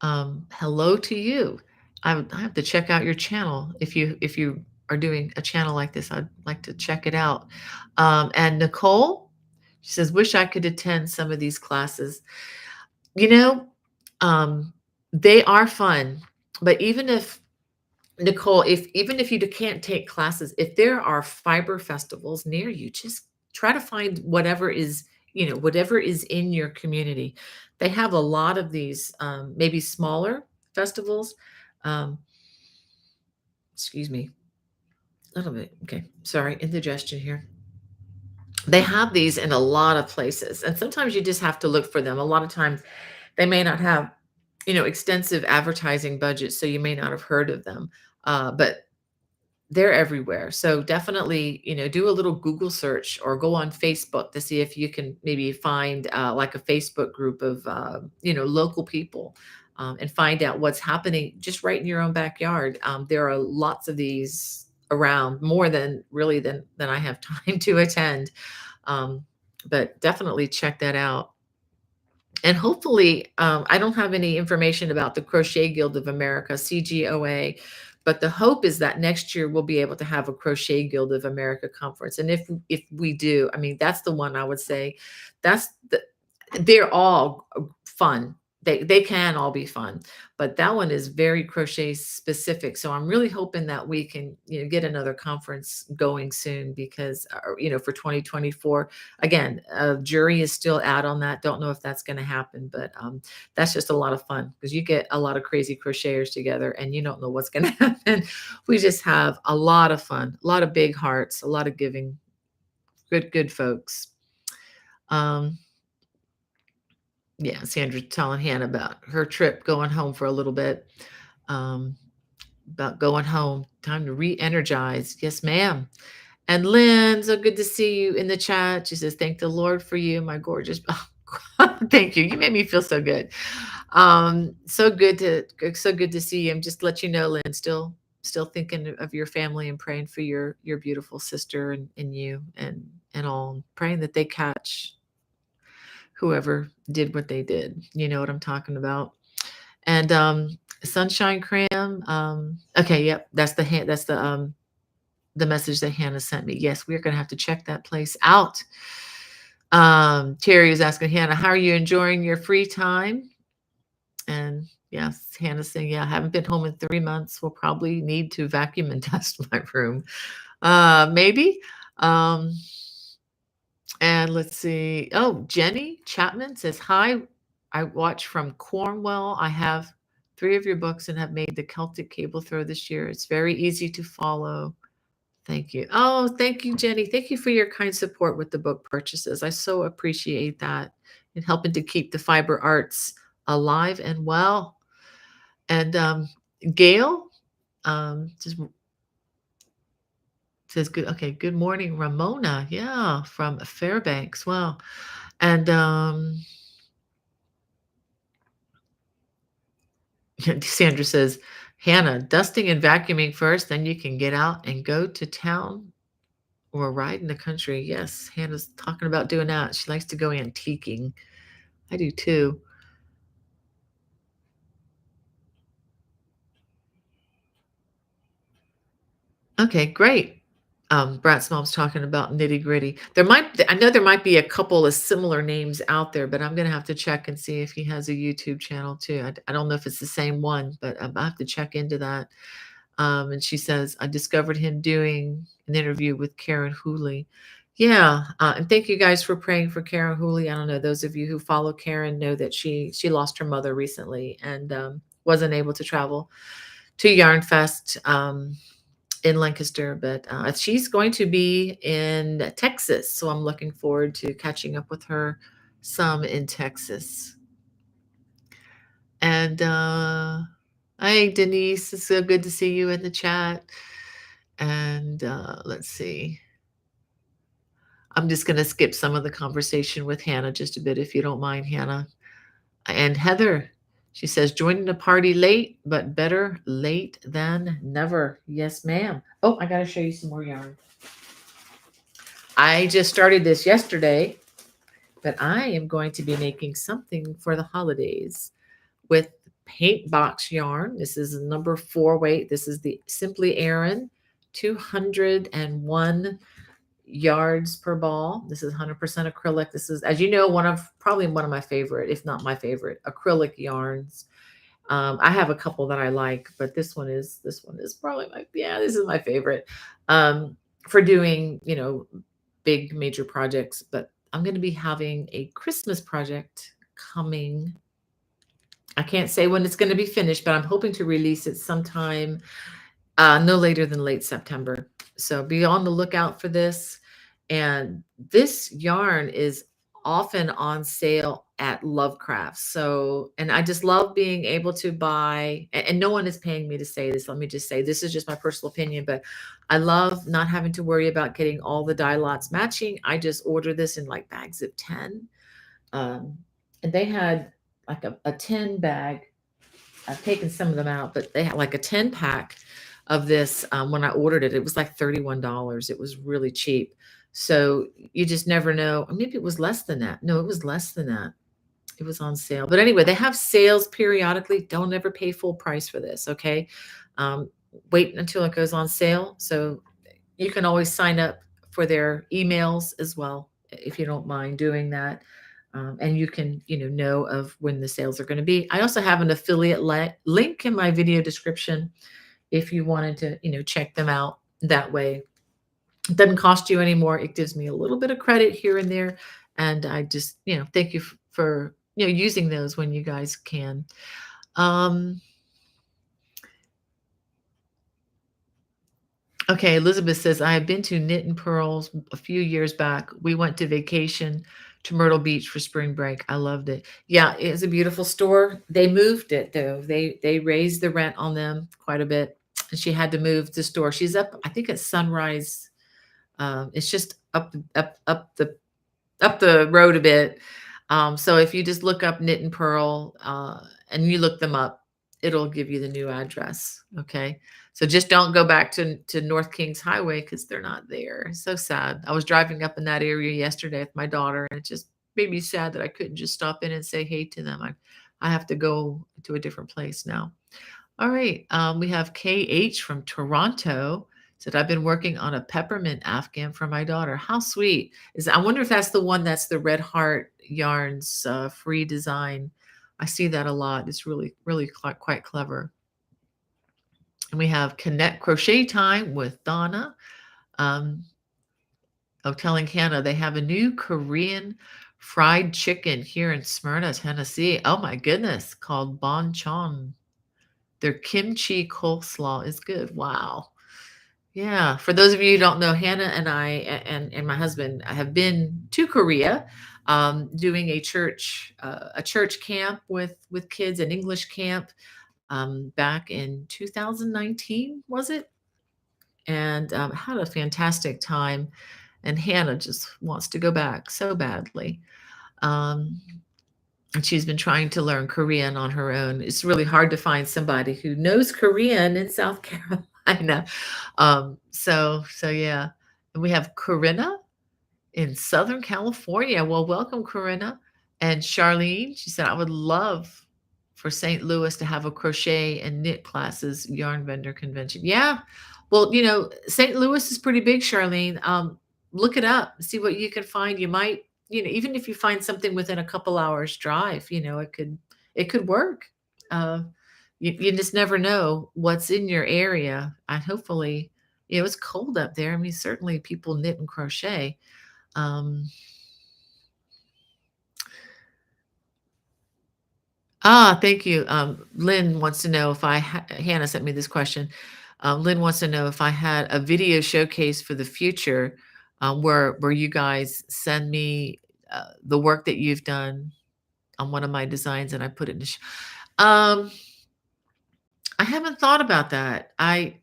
Hello to you. I have to check out your channel. If you are doing a channel like this, I'd like to check it out. And Nicole, she says, wish I could attend some of these classes. You know, um, they are fun, but Nicole, even if you can't take classes, if there are fiber festivals near you, just try to find whatever is in your community. They have a lot of these, maybe smaller festivals. Um, excuse me, a little bit. Okay, sorry, indigestion here. They have these in a lot of places, and sometimes you just have to look for them. A lot of times, they may not have, extensive advertising budgets, so you may not have heard of them. But they're everywhere. So definitely, do a little Google search or go on Facebook to see if you can maybe find like a Facebook group of, local people, and find out what's happening just right in your own backyard. There are lots of these around, more than really than I have time to attend. Um, but definitely check that out. And hopefully, I don't have any information about the Crochet Guild of America, CGOA, but the hope is that next year we'll be able to have a Crochet Guild of America conference. And if we do, I mean, that's the one I would say, they're all fun. They can all be fun, but that one is very crochet specific. So I'm really hoping that we can, get another conference going soon because, for 2024. Again, jury is still out on that. Don't know if that's going to happen, but that's just a lot of fun because you get a lot of crazy crocheters together and you don't know what's going to happen. We just have a lot of fun, a lot of big hearts, a lot of giving, good folks. Um, Yeah, Sandra telling Hannah about her trip going home for a little bit. Um, about going home. Time to re-energize. Yes, ma'am. And Lynn, so good to see you in the chat. She says, "Thank the Lord for you, my gorgeous." Thank you. You made me feel so good. So good to see you. And just to let you know, Lynn, still thinking of your family and praying for your beautiful sister and you and all, praying that they catch whoever did what they did. You know what I'm talking about. And Sunshine Cram. Okay, yep, that's the message that Hannah sent me. Yes, we're gonna have to check that place out. Terry is asking Hannah, how are you enjoying your free time? And yes, Hannah's saying, yeah, I haven't been home in 3 months. We'll probably need to vacuum and dust my room. Maybe. Um, And let's see. Oh, Jenny Chapman says, "Hi, I watch from Cornwall. I have three of your books and have made the Celtic cable throw this year. It's very easy to follow. Thank you." Oh, thank you, Jenny. Thank you for your kind support with the book purchases. I so appreciate that and helping to keep the fiber arts alive and well. And Gail just says, "Good. Okay, good morning, Ramona. Yeah, from Fairbanks. Wow." And Sandra says, "Hannah, dusting and vacuuming first, then you can get out and go to town or ride in the country." Yes, Hannah's talking about doing that. She likes to go antiquing. I do too. Okay, great. Brat's mom's talking about nitty gritty. I know there might be a couple of similar names out there, but I'm gonna have to check and see if he has a YouTube channel too. I don't know if it's the same one, but I have to check into that. And she says, I discovered him doing an interview with Karen Hooley. Yeah, and thank you guys for praying for Karen Hooley. I don't know, those of you who follow Karen know that she lost her mother recently and wasn't able to travel to Yarn Fest in Lancaster, but she's going to be in Texas, so I'm looking forward to catching up with her some in Texas. And hi, Denise. It's so good to see you in the chat. And let's see. I'm just going to skip some of the conversation with Hannah just a bit, if you don't mind, Hannah. And Heather, she says, joining the party late, but better late than never. Yes, ma'am. Oh, I got to show you some more yarn. I just started this yesterday, but I am going to be making something for the holidays with paint box yarn. This is a number 4 weight. This is the Simply Aran 201 yards per ball. This is 100% acrylic. This is, as you know, probably one of my favorite, if not my favorite, acrylic yarns. I have a couple that I like, but this one is probably this is my favorite for doing, big major projects. But I'm going to be having a Christmas project coming. I can't say when it's going to be finished, but I'm hoping to release it sometime no later than late September. So be on the lookout for this. And this yarn is often on sale at Lovecraft. So, and I just love being able to buy, and no one is paying me to say this. Let me just say, this is just my personal opinion, but I love not having to worry about getting all the dye lots matching. I just order this in like bags of 10. And they had like a 10 bag. I've taken some of them out, but they had like a 10 pack of this. When I ordered it, it was like $31. It was really cheap. So you just never know. Or maybe it was less than that. No, it was less than that. It was on sale. But anyway, they have sales periodically. Don't ever pay full price for this. Okay. Um, Wait until it goes on sale. So you can always sign up for their emails as well if you don't mind doing that. And you can, know of when the sales are going to be. I also have an affiliate link in my video description if you wanted to, check them out that way. It doesn't cost you any more. It gives me a little bit of credit here and there. And I just, thank you for, using those when you guys can. Um, okay, Elizabeth says, I have been to Knit and Pearls a few years back. We went to vacation to Myrtle Beach for spring break. I loved it. Yeah, it's a beautiful store. They moved it though. They raised the rent on them quite a bit. And she had to move the store. She's up, I think it's Sunrise. It's just up the road a bit. So if you just look up Knit and Pearl and you look them up, it'll give you the new address. Okay. So just don't go back to North Kings Highway because they're not there. So sad. I was driving up in that area yesterday with my daughter, and it just made me sad that I couldn't just stop in and say hey to them. I have to go to a different place now. All right. We have KH from Toronto. Said, I've been working on a peppermint afghan for my daughter. How sweet. I wonder if that's the one that's the Red Heart Yarns free design. I see that a lot. It's really, really quite clever. And we have Connect Crochet Time with Donna. Of telling Hannah they have a new Korean fried chicken here in Smyrna, Tennessee. Oh my goodness, called Bonchon. Their kimchi coleslaw is good. Wow. Yeah. For those of you who don't know, Hannah and I and my husband have been to Korea, doing a church camp with kids, an English camp, back in 2019, was it? And had a fantastic time. And Hannah just wants to go back so badly. Um, and she's been trying to learn Korean on her own. It's really hard to find somebody who knows Korean in South Carolina. So yeah. And we have Corinna in Southern California. Well, welcome, Corinna. And Charlene, she said, I would love for St. Louis to have a crochet and knit classes yarn vendor convention. Yeah. Well, St. Louis is pretty big, Charlene. Look it up, see what you can find. You might, even if you find something within a couple hours drive, it could work. Uh, you just never know what's in your area. And hopefully, it's cold up there. I mean, certainly people knit and crochet. Thank you. Lynn wants to know if Hannah sent me this question. Lynn wants to know if I had a video showcase for the future, where you guys send me the work that you've done on one of my designs and I put it in um, I haven't thought about that. I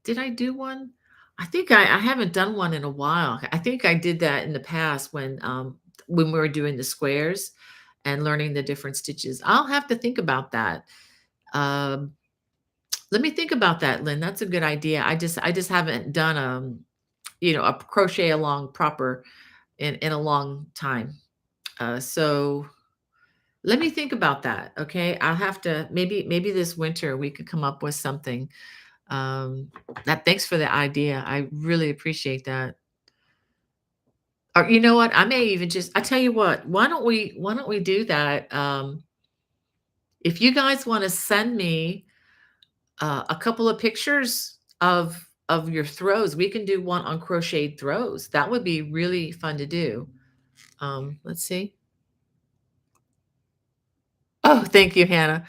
did I do one? I think I haven't done one in a while. I think I did that in the past when we were doing the squares and learning the different stitches. I'll have to think about that. Um, Let me think about that, Lynn. That's a good idea. I just haven't done a crochet along proper in a long time. So let me think about that. Okay. I'll have to maybe this winter we could come up with something. That thanks for the idea. I really appreciate that. Or you know what? I may even I tell you what, why don't we do that? If you guys want to send me a couple of pictures of your throws, we can do one on crocheted throws. That would be really fun to do. Let's see. Oh, thank you, Hannah.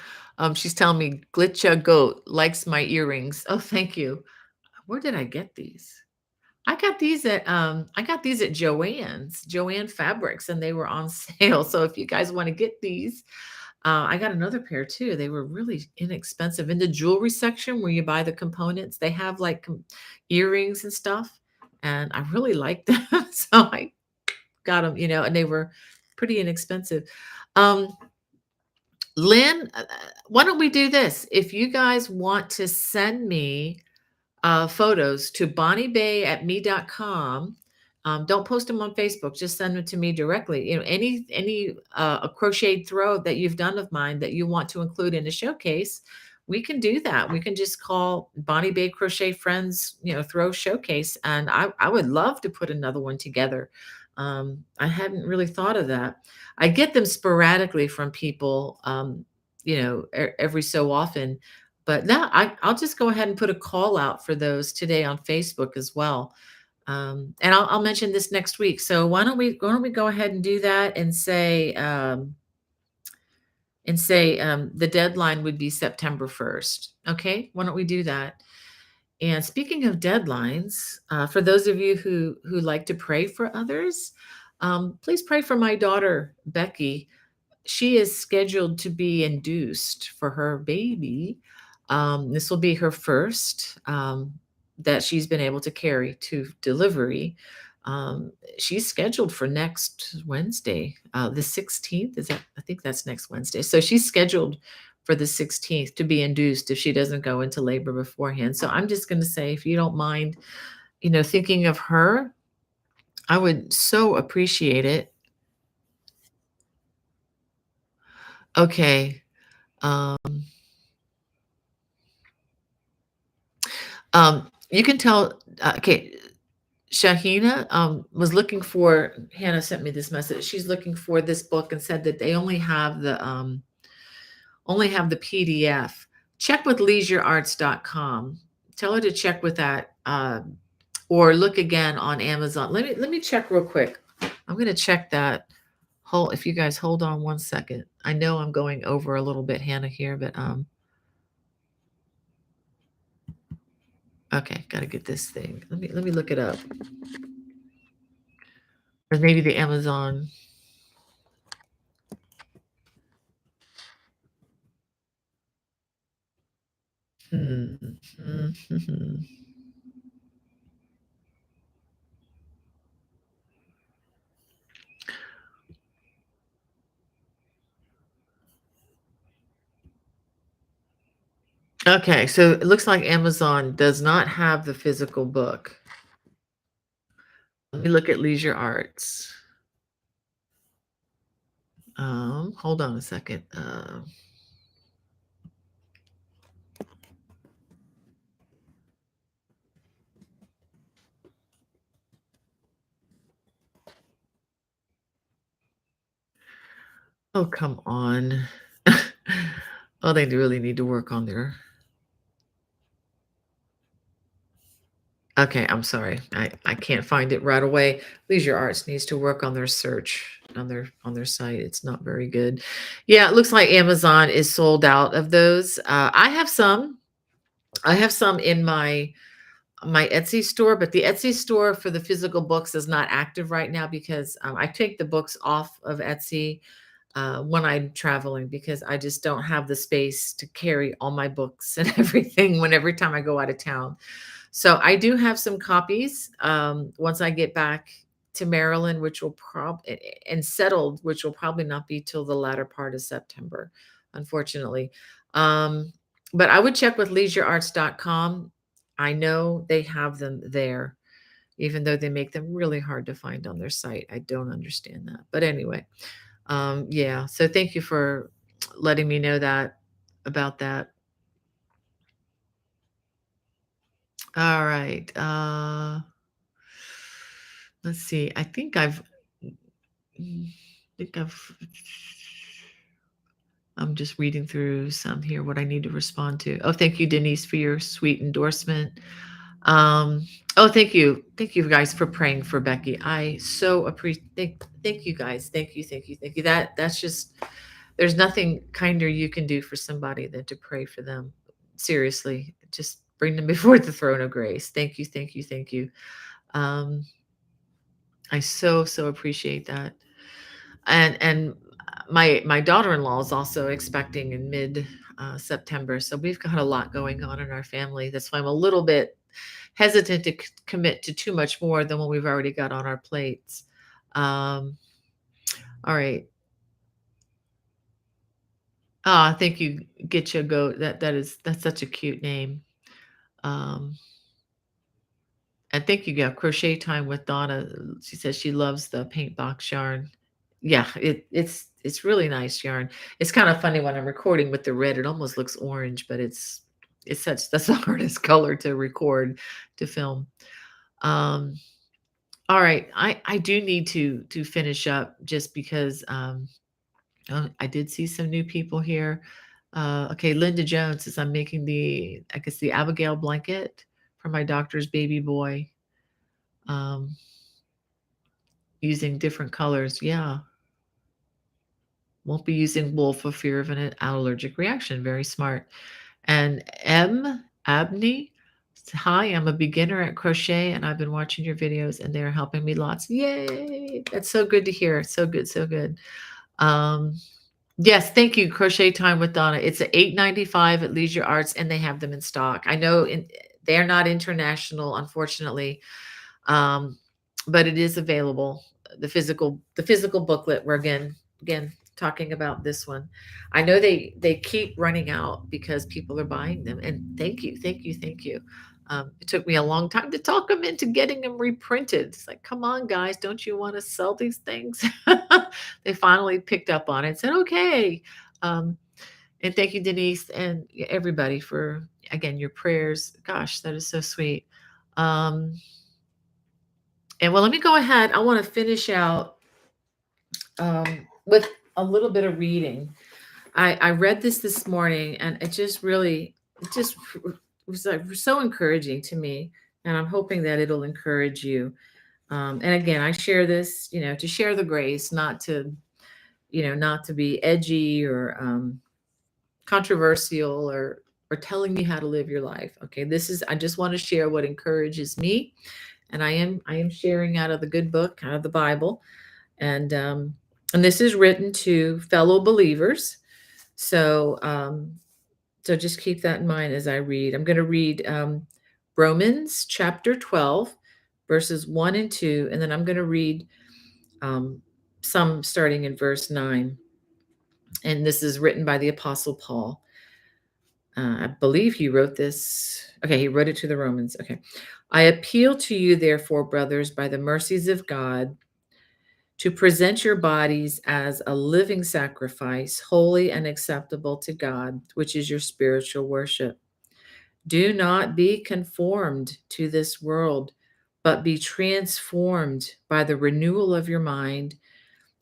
She's telling me Glitcha Goat likes my earrings. Oh, thank you. Where did I get these? I got these at Joanne Fabrics, and they were on sale. So if you guys want to get these, I got another pair too. They were really inexpensive. In the jewelry section where you buy the components, they have like earrings and stuff, and I really like them. So I got them, and they were pretty inexpensive. Um, Lynn, why don't we do this? If you guys want to send me photos to bonniebay@me.com. Don't post them on Facebook. Just send them to me directly. Any a crocheted throw that you've done of mine that you want to include in a showcase, we can do that. We can just call Bonnie Bay Crochet Friends, throw showcase, and I would love to put another one together. I hadn't really thought of that. I get them sporadically from people, every so often. But now I'll just go ahead and put a call out for those today on Facebook as well. And I'll mention this next week. So why don't we go ahead and do that and say the deadline would be September 1st. Okay, why don't we do that? And speaking of deadlines, for those of you who like to pray for others, please pray for my daughter Becky. She is scheduled to be induced for her baby. This will be her first that she's been able to carry to delivery. She's scheduled for next Wednesday, the 16th. Is that? I think that's next Wednesday. So she's scheduled for the 16th to be induced if she doesn't go into labor beforehand. So I'm just going to say, if you don't mind, thinking of her, I would so appreciate it. Okay. Um, you can tell, okay, Shahina was looking for, Hannah sent me this message. She's looking for this book and said that they only have the PDF. Check with leisurearts.com. Tell her to check with that, or look again on Amazon. Let me check real quick. I'm going to check that. If you guys hold on one second. I know I'm going over a little bit, Hannah, here, but okay, got to get this thing. Let me look it up. Or maybe the Amazon. Hmm. Mhm. Okay, so it looks like Amazon does not have the physical book. Let me look at Leisure Arts. Hold on a second. Oh, come on. Oh, they really need to work on their. Okay, I'm sorry. I can't find it right away. Leisure Arts needs to work on their search on their site. It's not very good. Yeah, it looks like Amazon is sold out of those. I have some. I have some in my Etsy store, but the Etsy store for the physical books is not active right now because I take the books off of Etsy when I'm traveling because I just don't have the space to carry all my books and everything when every time I go out of town. So I do have some copies once I get back to Maryland, which will and settled, which will probably not be till the latter part of September, unfortunately. Um, but I would check with leisurearts.com. I know they have them there, even though they make them really hard to find on their site. I don't understand that. But anyway, yeah. So thank you for letting me know that about that. All right. Let's see. Mm, think I've I'm just reading through some here, what I need to respond to. Oh, thank you, Denise, for your sweet endorsement. Oh, thank you. Thank you guys for praying for Becky. I so appreciate thank you guys. Thank you, thank you, thank you. That's just there's nothing kinder you can do for somebody than to pray for them. Seriously. Just bring them before the throne of grace. Thank you, thank you, thank you. Um, I so appreciate that. And my daughter-in-law is also expecting in mid September, so we've got a lot going on in our family. That's why I'm a little bit hesitant to commit to too much more than what we've already got on our plates. Um, all right. Ah, thank you, Get Your Goat. That's such a cute name. Um, and thank you, yeah, Crochet Time with Donna. She says she loves the paint box yarn. Yeah, it's really nice yarn. It's kind of funny when I'm recording with the red, it almost looks orange, but it's such that's the hardest color to record, to film. Um, all right, I do need to finish up just because I did see some new people here. Okay, Linda Jones says I'm making I guess the Abigail blanket for my doctor's baby boy, um, using different colors. Yeah, won't be using wool for fear of an allergic reaction. Very smart. And M. Abney, hi, I'm a beginner at crochet and I've been watching your videos and they're helping me lots. Yay! That's so good to hear. So good, so good. Um, yes, thank you. Crochet Time with Donna. It's at 8.95 at Leisure Arts and they have them in stock. I know they're not international, unfortunately, um, but it is available. The physical booklet. We're again talking about this one. I know they keep running out because people are buying them. And thank you, thank you, thank you. It took me a long time to talk them into getting them reprinted. It's like, come on, guys, don't you want to sell these things? They finally picked up on it and said, okay. Um, and thank you, Denise, and everybody for again your prayers. Gosh, that is so sweet. Um, and well, let me go ahead. I want to finish out with a little bit of reading. I read this morning, and it just was like so encouraging to me, and I'm hoping that it'll encourage you. And again, I share this, to share the grace, not to be edgy or controversial or telling you how to live your life. Okay, I just want to share what encourages me, and I am sharing out of the good book, out of the Bible, and this is written to fellow believers. So so just keep that in mind as I read. I'm going to read Romans chapter 12, verses 1 and 2, and then I'm going to read um, some starting in verse 9. And this is written by the Apostle Paul. I believe he wrote this. Okay, he wrote it to the Romans. Okay. I appeal to you, therefore, brothers, by the mercies of God, to present your bodies as a living sacrifice, holy and acceptable to God, which is your spiritual worship. Do not be conformed to this world, but be transformed by the renewal of your mind,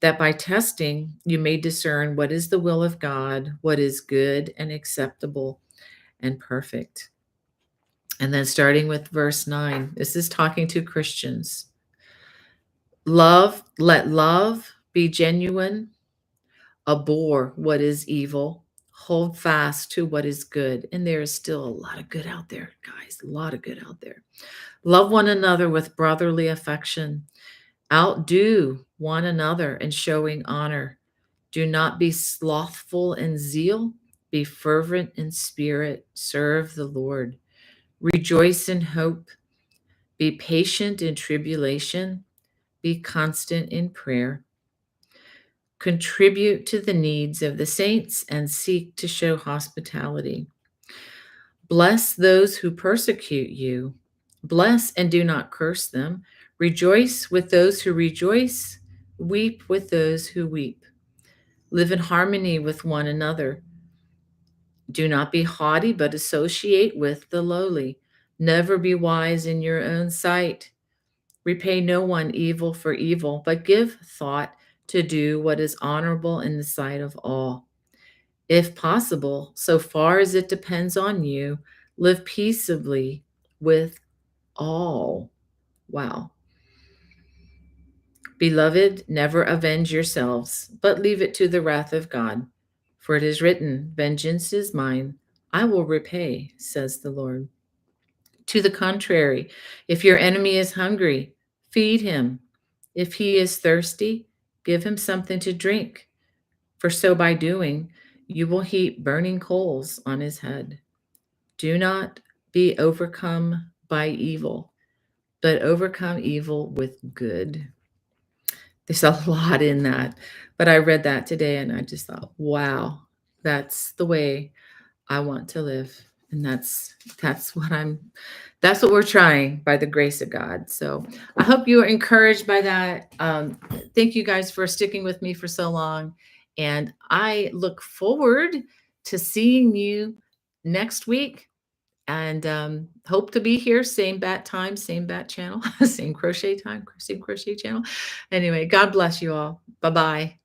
that by testing you may discern what is the will of God, what is good and acceptable and perfect. And then starting with verse 9, this is talking to Christians. Let love be genuine, abhor what is evil, hold fast to what is good. And there is still a lot of good out there, guys, a lot of good out there. Love one another with brotherly affection. Outdo one another in showing honor. Do not be slothful in zeal. Be fervent in spirit. Serve the Lord. Rejoice in hope. Be patient in tribulation. Be constant in prayer. Contribute to the needs of the saints and seek to show hospitality. Bless those who persecute you. Bless and do not curse them. Rejoice with those who rejoice. Weep with those who weep. Live in harmony with one another. Do not be haughty, but associate with the lowly. Never be wise in your own sight. Repay no one evil for evil, but give thought to do what is honorable in the sight of all. If possible, so far as it depends on you, live peaceably with all. Wow. Beloved, never avenge yourselves, but leave it to the wrath of God. For it is written, vengeance is mine, I will repay, says the Lord. To the contrary, if your enemy is hungry, feed him. If he is thirsty, give him something to drink. For so by doing, you will heap burning coals on his head. Do not be overcome by evil, but overcome evil with good. There's a lot in that. But I read that today and I just thought, wow, that's the way I want to live. And that's what that's what we're trying by the grace of God. So I hope you are encouraged by that. Thank you guys for sticking with me for so long. And I look forward to seeing you next week, and hope to be here. Same bat time, same bat channel, same crochet time, same crochet channel. Anyway, God bless you all. Bye bye.